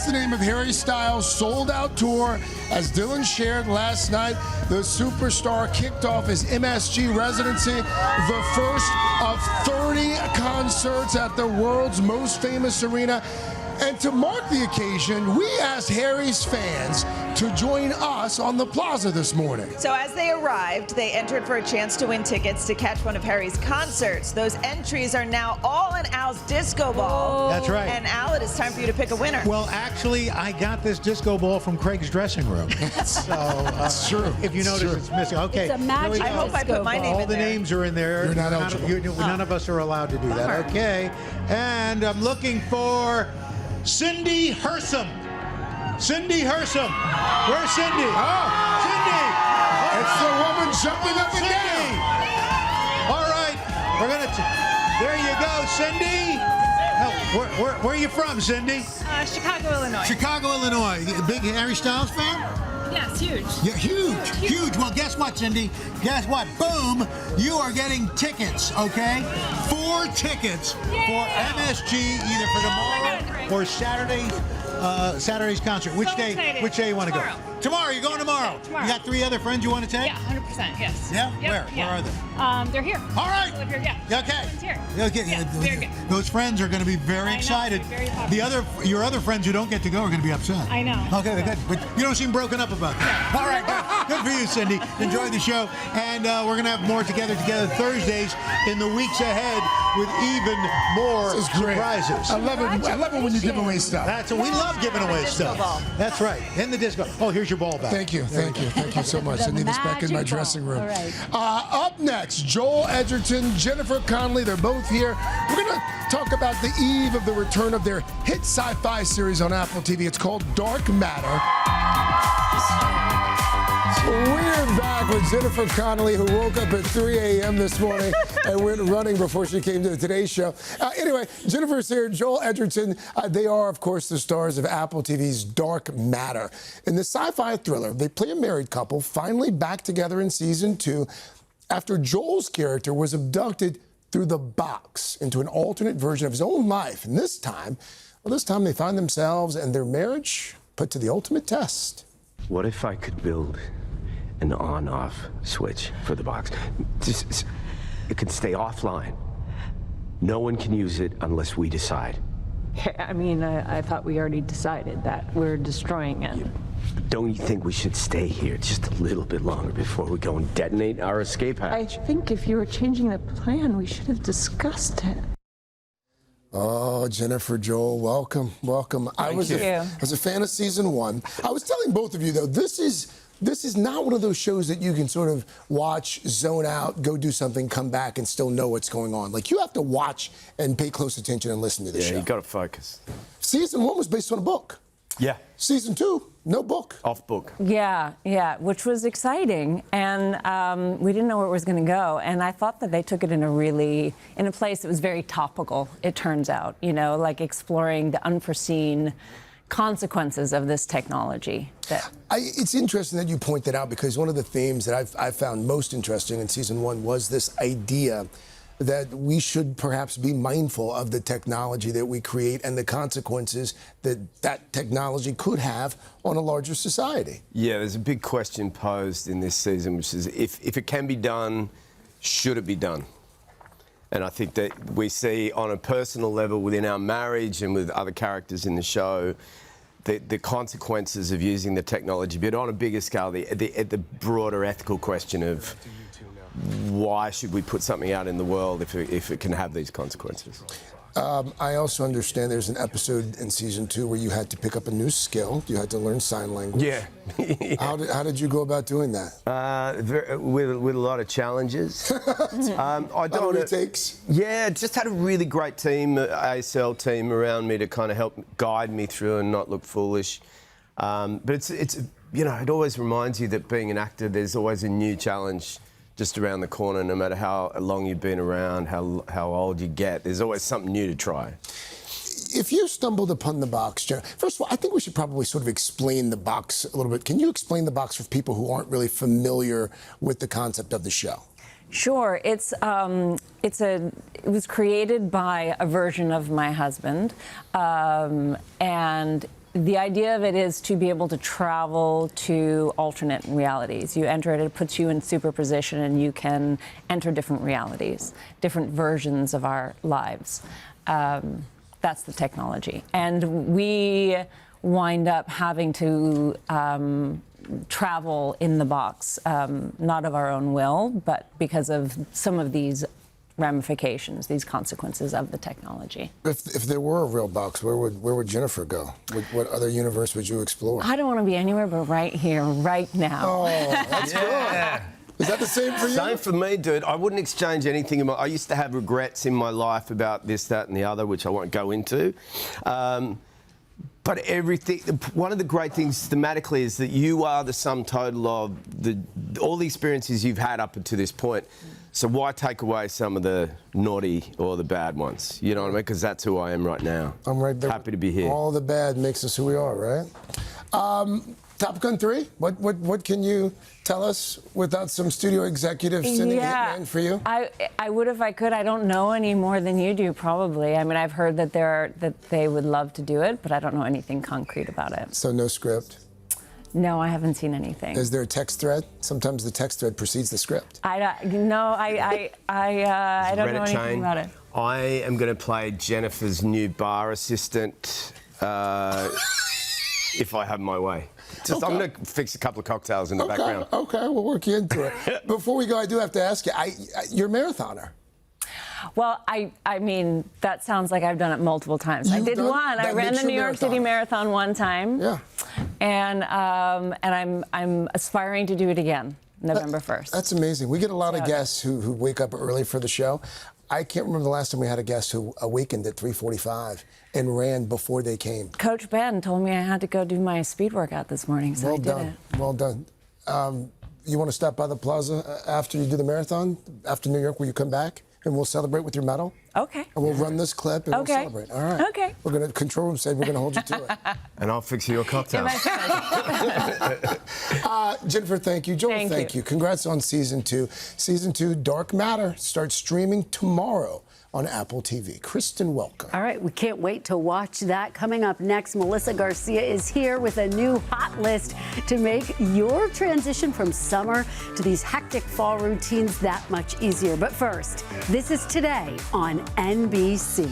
the name of Harry Styles' sold-out tour. As Dylan shared last night, the superstar kicked off his MSG residency, the first of 30 concerts at the world's most famous arena. And to mark the occasion, we asked Harry's fans to join us on the plaza this morning. So as they arrived, they entered for a chance to win tickets to catch one of Harry's concerts. Those entries are now all in Al's disco ball. That's right. And Al, it is time for you to pick a winner. Well, actually, I got this disco ball from Craig's dressing room. So That's true. If you notice, it's missing. Okay. It's a magic I hope I put my name All in the there. names are in there. You're not eligible. None of us are allowed to do that. Okay. And I'm looking for Cindy Hersom. Cindy Hersom. Where's Cindy? Oh. Cindy. It's the woman jumping up and down. All right. We're going to... There you go, Cindy. Where are you from, Cindy? Chicago, Illinois. Chicago, Illinois. Big Harry Styles fan? Yes, huge. Yeah, huge. Well, guess what, Cindy? Guess what? Boom! You are getting tickets, okay? 4 tickets for MSG, either for tomorrow or Saturday's concert. Which day? Excited. Which day you want to go? Tomorrow. You're going tomorrow. Tomorrow. You got 3 other friends you want to take? Yeah, 100%. Yes. Yeah. Yep, Where? yeah. Where are they? They're here. All right. They live here. Yeah. Okay. Everyone's here. Okay. Yeah, very good. Those friends are going to be very excited. Very popular. Your other friends who don't get to go are going to be upset. I know. Okay, good. But you don't seem broken up about that. All right, good. Good for you, Cindy. Enjoy the show. And we're going to have more Together Thursdays in the weeks ahead with even more surprises. I love it when you give away stuff. We love giving away stuff. That's right. In the disco. Oh, here's your ball back. Thank you so much. I need this back in my dressing room. All right. Up next, Joel Edgerton, Jennifer Connelly, they're both here. We're going to talk about the eve of the return of their hit sci-fi series on Apple TV. It's called Dark Matter. We're back with Jennifer Connelly, who woke up at 3 a.m. this morning and went running before she came to the Today Show. Anyway, Jennifer's here, Joel Edgerton. They are, of course, the stars of Apple TV's Dark Matter. In the sci-fi thriller, they play a married couple, finally back together in season 2, after Joel's character was abducted through the box into an alternate version of his own life. And this time they find themselves and their marriage put to the ultimate test. What if I could build an on-off switch for the box? Just, it could stay offline. No one can use it unless we decide. I mean, I thought we already decided that we're destroying it. Don't you think we should stay here just a little bit longer before we go and detonate our escape hatch? I think if you were changing the plan, we should have discussed it. Oh, Jennifer, Joel, welcome. I was a fan of season 1. I was telling both of you, though, this is not one of those shows that you can sort of watch, zone out, go do something, come back, and still know what's going on. Like, you have to watch and pay close attention and listen to the show. Yeah, you got to focus. Season 1 was based on a book. Yeah. Season 2, no book. Off book. Yeah, which was exciting, and we didn't know where it was going to go. And I thought that they took it in a place that was very topical. It turns out, like exploring the unforeseen consequences of this technology. It's interesting that you point that out, because one of the themes that I found most interesting in season 1 was this idea that we should perhaps be mindful of the technology that we create and the consequences that technology could have on a larger society. Yeah, there's a big question posed in this season, which is if it can be done, should it be done? And I think that we see on a personal level within our marriage and with other characters in the show, the consequences of using the technology, but on a bigger scale, the broader ethical question of why should we put something out in the world if it can have these consequences? I also understand there's an episode in season 2 where you had to pick up a new skill. You had to learn sign language. Yeah. How did you go about doing that? With a lot of challenges. I don't know what it takes. Yeah, just had a really great team, ASL team around me to kind of help guide me through and not look foolish. But it's it always reminds you that being an actor, there's always a new challenge just around the corner, no matter how long you've been around, how old you get. There's always something new to try. If you stumbled upon the box, first of all, I think we should probably sort of explain the box a little bit. Can you explain the box for people who aren't really familiar with the concept of the show? Sure. It was created by a version of my husband, and the idea of it is to be able to travel to alternate realities. You enter it, it puts you in superposition, and you can enter different realities, different versions of our lives. That's the technology. And we wind up having to travel in the box, not of our own will, but because of some of these ramifications, these consequences of the technology. If there were a real box, where would Jennifer go? What other universe would you explore? I don't want to be anywhere but right here, right now. Oh, that's good. Is that the same for you? Same for me, dude. I wouldn't exchange anything. I used to have regrets in my life about this, that, and the other, which I won't go into. But everything, one of the great things thematically is that you are the sum total of all the experiences you've had up until this point. So why take away some of the naughty or the bad ones? You know what I mean? Because that's who I am right now. I'm right there. Happy to be here. All the bad makes us who we are, right? Top Gun 3, what can you tell us without some studio executives sending hitmen for you? I would if I could. I don't know any more than you do, probably. I mean, I've heard that they would love to do it, but I don't know anything concrete about it. So no script? No, I haven't seen anything. Is there a text thread? Sometimes the text thread precedes the script. I don't know anything about it. I am going to play Jennifer's new bar assistant. if I have my way. Just I'm going to fix a couple of cocktails in the background. Okay, we'll work you into it. Before we go, I do have to ask you, you're a marathoner. Well, I mean, that sounds like I've done it multiple times. I did one. I ran the New York City Marathon one time. Yeah. And I'm aspiring to do it again November 1st. That's amazing. We get a lot of guests who wake up early for the show. I can't remember the last time we had a guest who awakened at 3:45 and ran before they came. Coach Ben told me I had to go do my speed workout this morning, so I did it. Well done. You want to stop by the plaza after you do the marathon, after New York? Will you come back and we'll celebrate with your medal? Okay. And we'll run this clip and we'll celebrate. All right. Okay. We're going to, control room said we're going to hold you to it. And I'll fix you a cocktail. Jennifer, thank you. Joel, thank you. Congrats on season 2. Season 2, Dark Matter, starts streaming tomorrow on Apple TV. Kristen, welcome. All right, we can't wait to watch that. Coming up next, Melissa Garcia is here with a new hot list to make your transition from summer to these hectic fall routines that much easier. But first, this is Today on NBC.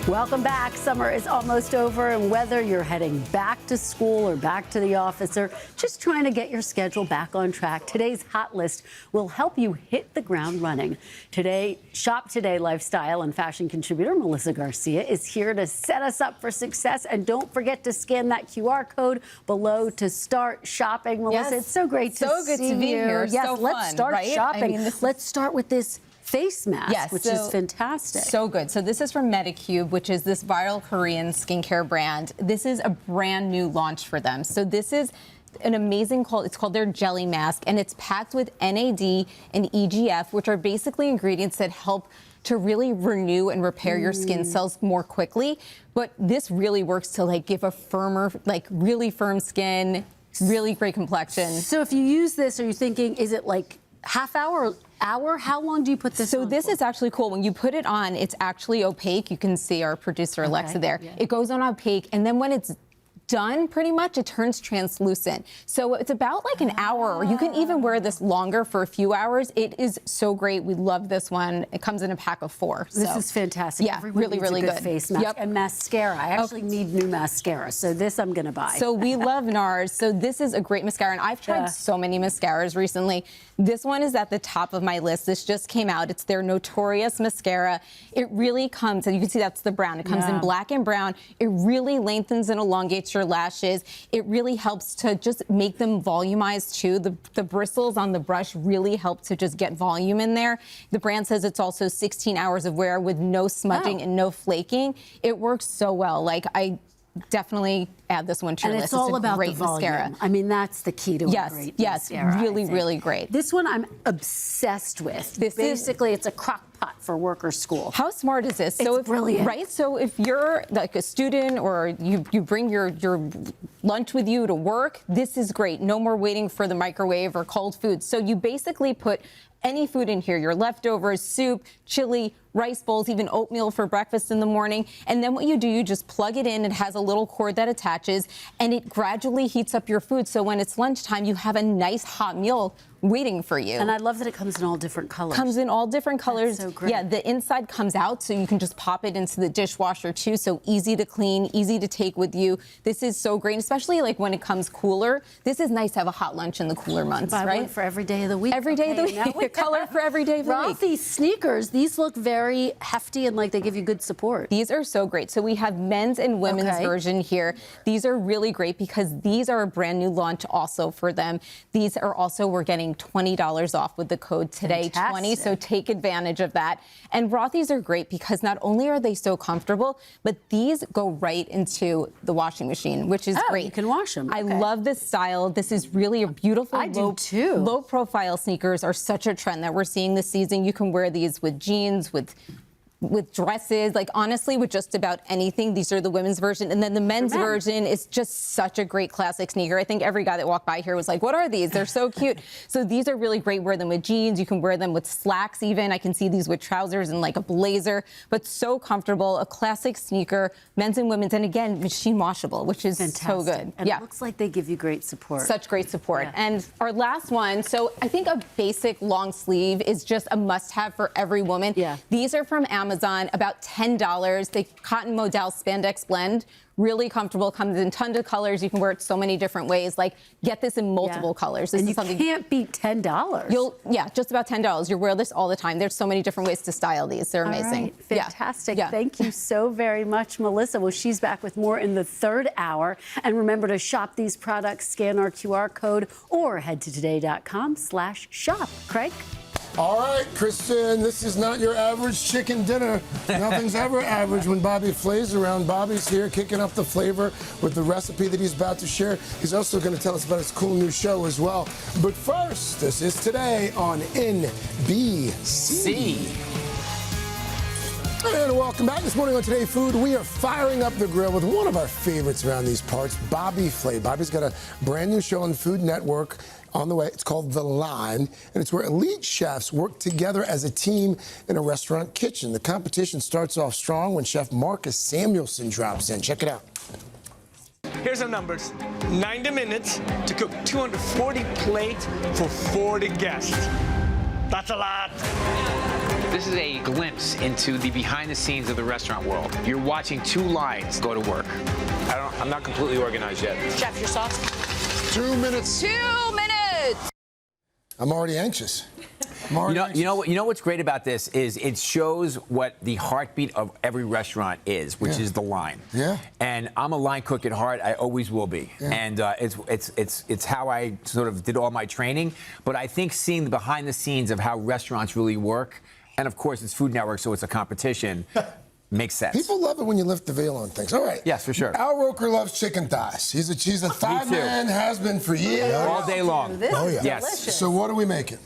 Welcome back. Summer is almost over, and whether you're heading back to school or back to the office or just trying to get your schedule back on track, today's hot list will help you hit the ground running. Today, Shop Today lifestyle and fashion contributor Melissa Garcia is here to set us up for success. And don't forget to scan that QR code below to start shopping. Melissa, it's so great to good see to be you. here. Yes, So let's fun, start right? shopping. I mean, let's start with this face mask, which is fantastic. So good. So this is from Medicube, which is this viral Korean skincare brand. This is a brand new launch for them. So this is an amazing it's called their jelly mask, and it's packed with NAD and EGF, which are basically ingredients that help to really renew and repair your skin cells more quickly. But this really works to give a firmer, really firm skin, really great complexion. So if you use this, are you thinking, is it like half hour or hour? How long do you put this on? So this is actually cool. When you put it on, it's actually opaque. You can see our producer Alexa there. Yeah. It goes on opaque, and then when it's done, pretty much, it turns translucent. So it's about like an hour, or you can even wear this longer for a few hours. It is so great. We love this one. It comes in a pack of 4. This is fantastic. Yeah, Everyone really, needs really a good. Face mask and mascara. I actually need new mascara, so this I'm gonna buy. So we love NARS. So this is a great mascara, and I've tried so many mascaras recently. This one is at the top of my list. This just came out. It's their Notorious mascara. It really comes, and you can see that's the brown. It comes in black and brown. It really lengthens and elongates your lashes. It really helps to just make them volumized too. The bristles on the brush really help to just get volume in there. The brand says it's also 16 hours of wear with no smudging and no flaking. It works so well. I definitely add this one to your list. It's all about great the volume. mascara. I mean, that's the key to a great mascara. Really, really great. This one I'm obsessed with. Basically, it's a crock pot for work or school. How smart is this? It's brilliant. Right? So if you're like a student or you bring your lunch with you to work, this is great. No more waiting for the microwave or cold food. So you basically put any food in here, your leftovers, soup, chili, rice bowls, even oatmeal for breakfast in the morning. And then what you do, you just plug it in. It has a little cord that attaches, and it gradually heats up your food. So when it's lunchtime, you have a nice hot meal waiting for you. And I love that it comes in all different colors. Comes in all different colors. That's so great. Yeah, the inside comes out, so you can just pop it into the dishwasher too. So easy to clean, easy to take with you. This is so great, especially when it comes cooler. This is nice to have a hot lunch in the cooler months, Buy one right? for every day of the week. Every day of the week. Color for every day of the week. Ralphie's sneakers, these look very hefty and like they give you good support. These are so great. So we have men's and women's version here. These are really great because these are a brand new launch also for them. These are also, we're getting $20 off with the code today20. So take advantage of that. And Rothy's are great because not only are they so comfortable, but these go right into the washing machine, which is great. You can wash them. I love this style. This is really a beautiful low profile sneakers are such a trend that we're seeing this season. You can wear these with jeans, with dresses, honestly, with just about anything. These are the women's version. And then the men's version is just such a great classic sneaker. I think every guy that walked by here was like, what are these? They're so cute. So these are really great. Wear them with jeans. You can wear them with slacks even. I can see these with trousers and a blazer, but so comfortable. A classic sneaker, men's and women's. And again, machine washable, which is so good. And it looks like they give you great support. Such great support. And our last one, so I think a basic long sleeve is just a must-have for every woman. These are from Amazon. Amazon, about $10. The cotton modal spandex blend, really comfortable, comes in tons of colors. You can wear it so many different ways. Like, get this in multiple colors. This and is you something can't beat $10. Yeah, just about $10. You wear this all the time. There's so many different ways to style these. They're amazing. Right. Fantastic. Thank you so very much, Melissa. Well, she's back with more in the third hour. And remember to shop these products, scan our QR code, or head to today.com/shop. Craig? All right, Kristen, this is not your average chicken dinner. Nothing's ever average when Bobby Flay's around. Bobby's here kicking up the flavor with the recipe that he's about to share. He's also going to tell us about his cool new show as well. But first, this is Today on NBC. And welcome back. This morning on Today Food, we are firing up the grill with one of our favorites around these parts, Bobby Flay. Bobby's got a brand new show on the Food Network on the way. It's called The Line, and it's where elite chefs work together as a team in a restaurant kitchen. The competition starts off strong when Chef Marcus Samuelson drops in. Check it out. Here's some numbers. 90 minutes to cook 240 plates for 40 guests. That's a lot. This is a glimpse into the behind the scenes of the restaurant world. You're watching two lines go to work. I'm not completely organized yet. Chef, your sauce? 2 minutes. 2 minutes. I'm already anxious. You know what's great about this is it shows what the heartbeat of every restaurant is, which is the line. Yeah. And I'm a line cook at heart. I always will be. Yeah. And it's how I sort of did all my training. But I think seeing the behind the scenes of how restaurants really work, and of course it's Food Network, so it's a competition. Makes sense. People love it when you lift the veil on things. All right. Yes, for sure. Al Roker loves chicken thighs. He's a thigh man, has been for years. All day long. This is yes. delicious. So what are we making?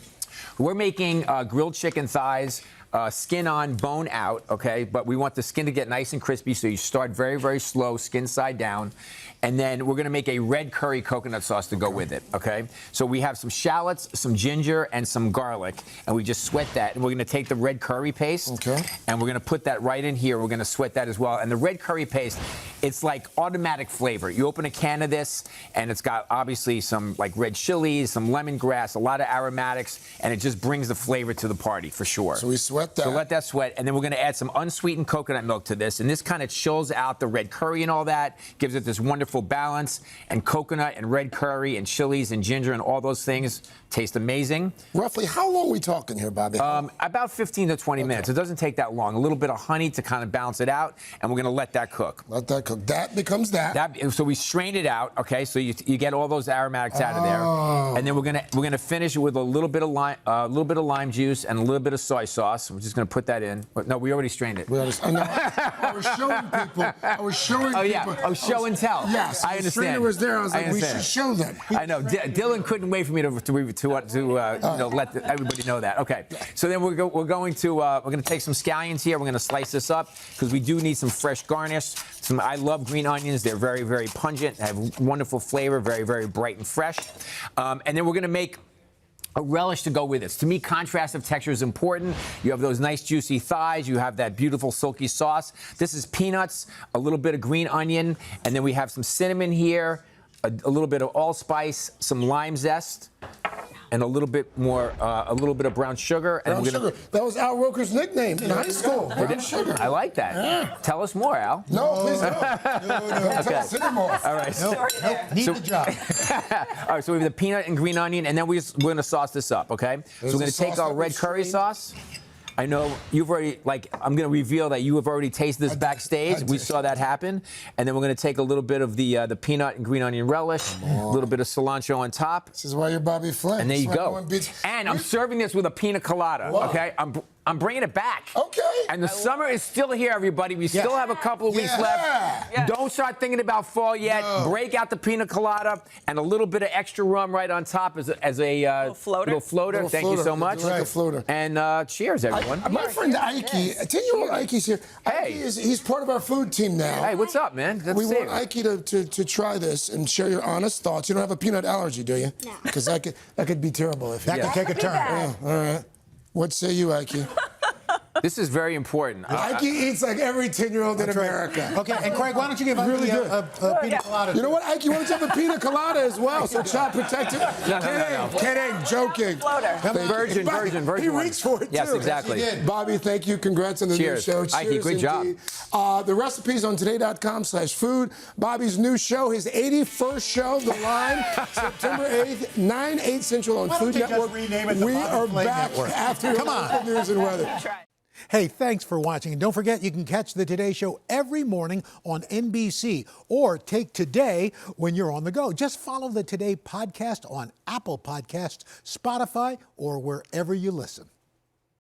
We're making grilled chicken thighs, skin on, bone out, okay? But we want the skin to get nice and crispy, so you start very, very slow, skin side down. And then we're gonna make a red curry coconut sauce to go with it, okay? So we have some shallots, some ginger, and some garlic, and we just sweat that. And we're gonna take the red curry paste, and we're gonna put that right in here. We're gonna sweat that as well. And the red curry paste, it's like automatic flavor. You open a can of this, and it's got obviously some like red chilies, some lemongrass, a lot of aromatics, and it just brings the flavor to the party for sure. So we sweat that. So let that sweat, and then we're gonna add some unsweetened coconut milk to this, and this kind of chills out the red curry and all that, gives it this wonderful balance, and coconut and red curry and chilies and ginger and all those things taste amazing. Roughly, how long are we talking here, Bobby? About 15 to 20 minutes. It doesn't take that long. A little bit of honey to kind of balance it out, and we're gonna let that cook. Let that cook. That becomes that. So we strain it out, okay? So you get all those aromatics out of there, and then we're gonna finish it with a little bit of lime juice and a little bit of soy sauce. We're just gonna put that in. No, we already strained it. I was showing people. Oh yeah. Oh, show and tell. Yes. I understand. The strainer was there. I was like, we should show them. I know. Dylan couldn't wait for me to let everybody know that. Okay. So then we're going to take some scallions here. We're going to slice this up because we do need some fresh garnish. I love green onions. They're very, very pungent, have wonderful flavor, very, very bright and fresh. And then we're going to make a relish to go with this. To me, contrast of texture is important. You have those nice juicy thighs. You have that beautiful silky sauce. This is peanuts, a little bit of green onion, and then we have some cinnamon here, a little bit of allspice, some lime zest, and a little bit of brown sugar. Brown sugar. That was Al Roker's nickname in high school. Brown sugar. I like that. Yeah. Tell us more, Al. No, please no. Okay. Tell us anymore. All right. Need the job. All right, so we have the peanut and green onion, and then we're going to sauce this up, okay? So we're going to take our red curry sauce. I know you've already, I'm going to reveal that you have already tasted this backstage. We saw that happen. And then we're going to take a little bit of the peanut and green onion relish, a little bit of cilantro on top. This is why you're Bobby Flay. And there you go. And I'm serving this with a pina colada, okay? I'm bringing it back. Okay. And the summer is still here, everybody. We still have a couple of weeks left. Yeah. Don't start thinking about fall yet. No. Break out the pina colada and a little bit of extra rum right on top as a little floater. Thank you so much. Like a floater. And cheers, everyone. My friend Ike, 10-year-old Ike's here. Hey. He's part of our food team now. Hey, what's up, man? We want Ike to try this and share your honest thoughts. You don't have a peanut allergy, do you? No. Because that could be terrible if that could take a turn. Yeah, all right. What say you, Ike? This is very important. Ike eats like every 10-year-old in America. Okay, and Craig, why don't you give really Ike good. a pina colada? You know what, Ike? Why don't you have a pina colada as well? So child protected. Kidding, joking. Virgin He one. reached for it, too. Yes, exactly. Yes, he did. Bobby, thank you. Congrats on the Cheers. new show. Ike, Cheers, good job. The recipes on today.com/food. Bobby's new show, his 81st show, The Line, September 8th, 9/8 Central on Why don't Food they just Network. rename it the We Bobby are Flay back Network? after Come on. local news and weather. Hey, thanks for watching. And don't forget, you can catch the Today Show every morning on NBC or take Today when you're on the go. Just follow the Today podcast on Apple Podcasts, Spotify, or wherever you listen.